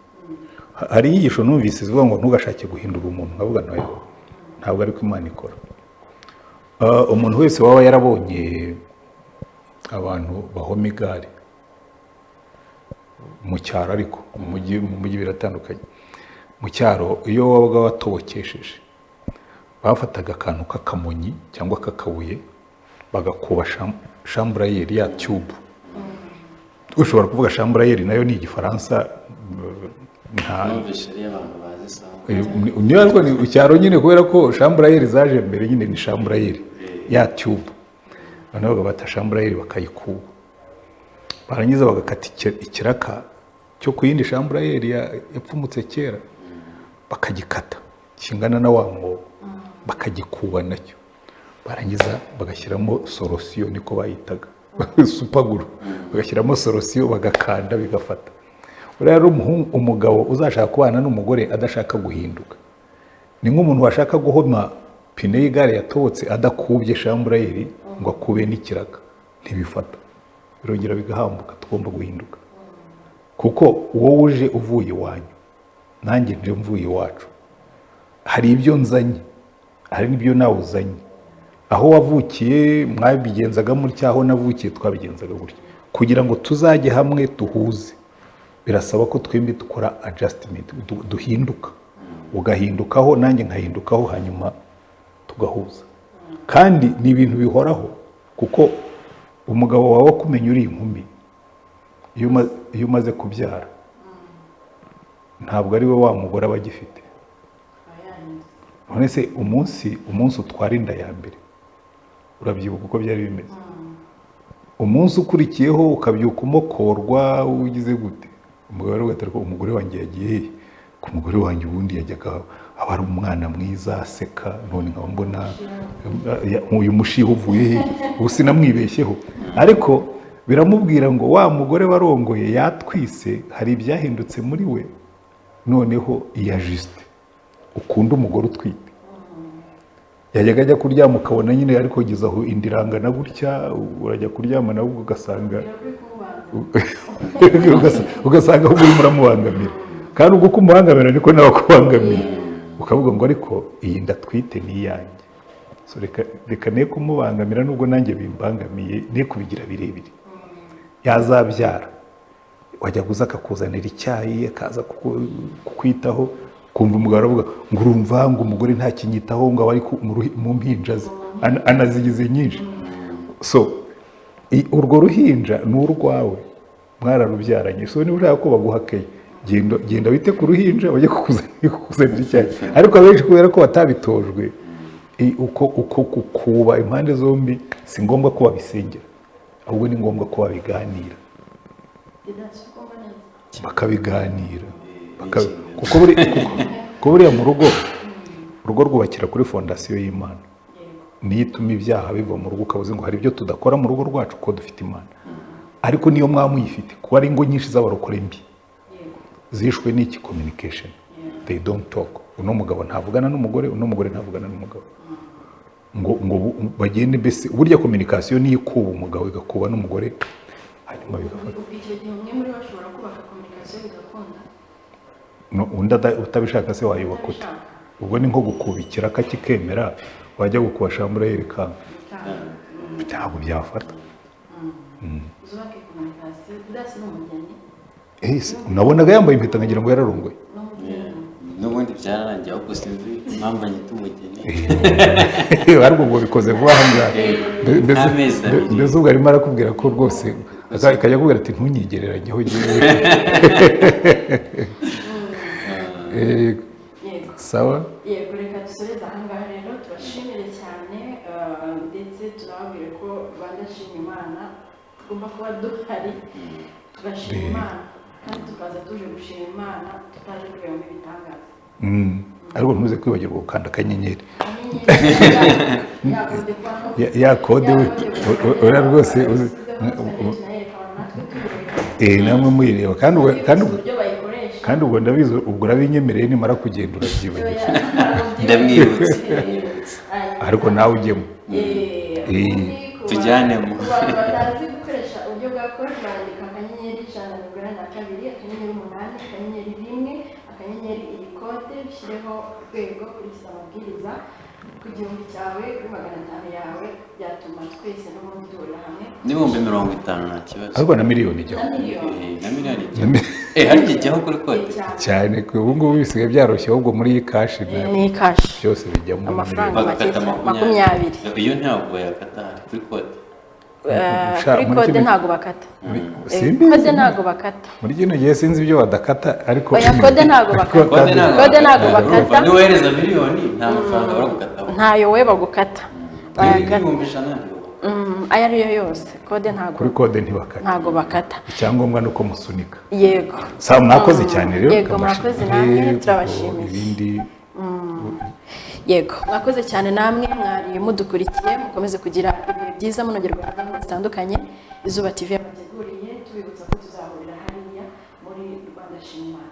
Hari inyigisho numvise zivuga ngo ntugashake guhindura umuntu, nkavuga nayo ntabwo ari ko Imana ikora. Umuntu wese waba yarabonye abantu bahoma igare mu cyaro, ariko mu mujyi biratandukanye. Mu cyaro iyo wabaga watobokesheje bafataga akantu k'akamonyi cyangwa k'akabuye bagakuba chambrayeri ya tube. Ushobora kuvuga chambrayeri nayo ni igifaransa, ni icyaro nyine, kubera ko chambrayeri zaje mbere nyine ni chambrayeri ya tube. Noneho bagafata chambrayeri bakayikuba, barangiza bagakata ikiraka cyo ku yindi chambrayeri yapfumutse kera, bakagikata kingana na wa mwobo, bakagikuba nacyo, barangiza bagashyiramo sorosiyo, niko bayitaga supaguru, bagashyiramo sorosiyo bagakanda bigafata. Rero umugabo uzashaka kubana n'umugore adashaka guhinduka ni nk'umuntu washaka guhoma pine y'igare yatobotse adakubye chambrayeri ngo akube n'ikiraka, ntibifata, birongera bigahambuka. Tugomba guhinduka kuko uwo uje uvuye iwanyu, nanjye nje mvuye iwacu, hari ibyo nzanye, hari n'ibyo nawe uzanye. Aho wavukiye mwabigenzaga mutya, aho navukiye twabigenzaga gutya. Kugira ngo tuzajye hamwe duhuze, birasaba ko twembi dukora adjustment, duhinduka. Ugahindukaho nanjye nkahindukaho, hanyuma tugahuza. Kandi ni ibintu bihoraho, kuko umugabo wawe kumenya uri inkumi iyo umaze kubyara ntabwo ari we wa mugore aba agifite. None se umunsi utwara inda ya mbere urabyibuka uko byari bimeze? Umunsi ukurikiyeho ukabyuka umokorwa ugize gute? Umugabo rero ugatera ko umugore wanjye yagiye he? Ku mugore wanjye ubundi yajyaga aba ari umwana mwiza aseka, none nkaba mbona uyu mushiho uvuye he? Ubu sinamwibeshyeho. Ariko biramubwira ngo wa mugore warongoye yatwise, hari ibyahindutse muri we, noneho iya juste ukunda umugore utwite. Yajyaga ajya kuryama ukabona nyine ariko kugeza aho indirangana gutya, urajya kuryama nawe ugasanga aho muri muramubangamira, kandi ubwo kumubangamira niko nawe akubangamira, ukavuga ngo ariko iyi ndatwite ni iyanjye, so reka ne kumubangamira nubwo nanjye bimbangamiye, ne kubigira birebire. Yazabyara wajya guza akakuzanira icyayi, akaza kukwitaho, kumva umugabo aravuga ngo urumva ngo umugore nta kinyitaho, ngo abari mu mpinja ze anazigize nyinshi. So urwo ruhinja ni urwawe, mwararubyaranye. So niba ushaka ko baguhakeye, genda wite ku ruhinja bajye kukuzanira icyayi. Ariko abenshi kubera ko batabitojwe, uko kukuba impande zombi, si ngombwa ko babisengera, ahubwo ni ngombwa ko babiganira. bakabiganira kuko buriya mu rugo rwubakira kuri fondasiyo y'Imana, niyo ituma ibyaha biva mu rugo. ukavuze ngo hari ibyo tudakora mu rugo rwacu kuko dufite Imana, ariko niyo mwaba muyifite, kuko hari ingo nyinshi z'abarokore mbi zishwe n'iki communication. They don't talk. uno mugabo ntavugana n'umugore, uno mugore ntavugana n'umugabo, ngo bagende mbese. Burya communication niyo ikuba umugabo igakuba n'umugore, hanyuma bigafata. Icyo gihe umwe muri bashobora kubaka communication bigakunda, undi utabishaka se wayubaka ute? Ubwo ni nko gukubikira akakikemera, wajya gukuba shambura yerekana, ntabwo byafata. uzubake communication udasi n'umugeni. Nabonaga yambaye impeta nkagira ngo yararongoye. n'ubundi byararangiye ahubwo sinzi impamvu anyita umugeni. Ariko ubwo bikoze vuba aha ngaha. Mbese ubwo arimo arakubwira ko rwose akajya akubwira ati ntunyigereranyeho ngewe. Sawa. Yego, reka dusoreze aha ngaha rero, tubashimire cyane ndetse turababwira ko Rwanda Shima Imana tugomba kuba duhari tugashima Imana, kandi tukaza tuje gushima Imana tutaje kurebamo ibitangaza. Ariko ntuze kwibagirwa gukanda akanyenyeri. Ya kode ura rwose namwe muyireba kandi ubwo ndabizi ubwo urabinyemereye nimara kugenda urabyibagirwa. Ndamwibutse. Ariko nawe ujyemo. Tujyanemo. Batazi gukoresha uburyo bwa kode barandika akanyenyeri 182 akanyenyeri 8 akanyenyeri 1 akanyenyeri iyi kode bishyireho urwego kurikiza amabwiriza ku gihumbi cyawe kuri 500 yawe, byatuma twese n'ubundi duhurira hamwe. n'ibihumbi 50 nta kibazo. Ariko na miliyoni ijyaho. Na miliyoni ijyaho. Hari ijyaho kuri kode cyane ko ubu ngubu bisigaye byaroroshye, ahubwo muri iyi kashi ni kashi byose bijyamo amafaranga bagakata 20. iyo ntabwo yakata kuri kode. Kuri kode ntago bakata. Kode ntago bakata. Muri kino gihe sinzi ibyo badakata, ariko oya kode ntago bakata. Kode ntago bakata. Ni wohereza miliyoni nta mafaranga baragukata. Ntayo we bagukata. Ibihumbi 100. Aya ariyo yose kode ntago. Kuri kode ntibakata. Ntago bakata. Icyangombwa nuko musunika. Yego. Sawa, mwakoze cyane rero. Yego, mwakoze namwe turabashimiye. Ibindi Yego, mwakoze cyane namwe mwari mudukurikiye, mukomeze kugira ibihe byiza munogerwa n'abantu batandukanye. Izuba TV yabateguriye, tubibutsa ko tuzahurira hariya muri Rwanda Shima Imana.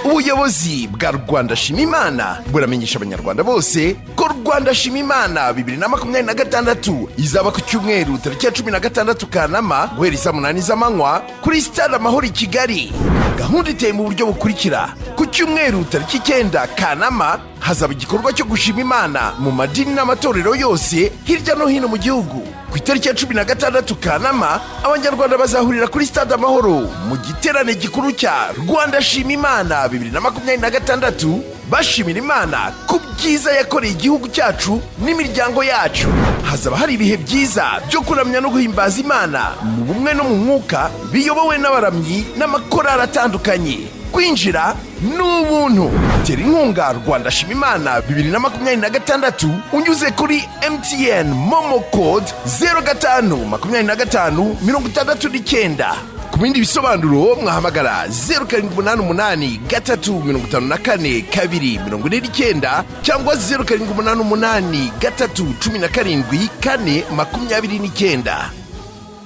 Ubuyobozi bwa Rwanda Shima Imana buramenyesha abanyarwanda bose ko Rwanda Shima Imana 2026 izaba ku cyumweru tariki ya 16 Kanama guhera saa 8 z'amanywa kuri Stade Amahoro i Kigali. Gahunda iteye mu buryo bukurikira: ku cyumweru tariki 9 Kanama hazaba igikorwa cyo gushima Imana mu madini n'amatorero yose hirya no hino mu gihugu. Ku itariki ya 16 Kanama abanyarwanda bazahurira kuri Stade Amahoro mu giterane gikuru cya Rwanda Shima Imana 2026 bashimira Imana ku byiza yakoreye igihugu cyacu n'imiryango yacu. Hazaba hari ibihe byiza byo kuramya no guhimbaza Imana mu bumwe no mu mwuka, biyobowe n'abaramyi n'amakorali atandukanye. Kwinjira n'ubuntu. Tera inkunga Rwanda Shima Imana 2026 unyuze kuri MTN Momo Code 0525 Ku bindi bisobanuro mwahamagara 0788 354 249 cyangwa 0788 317 429.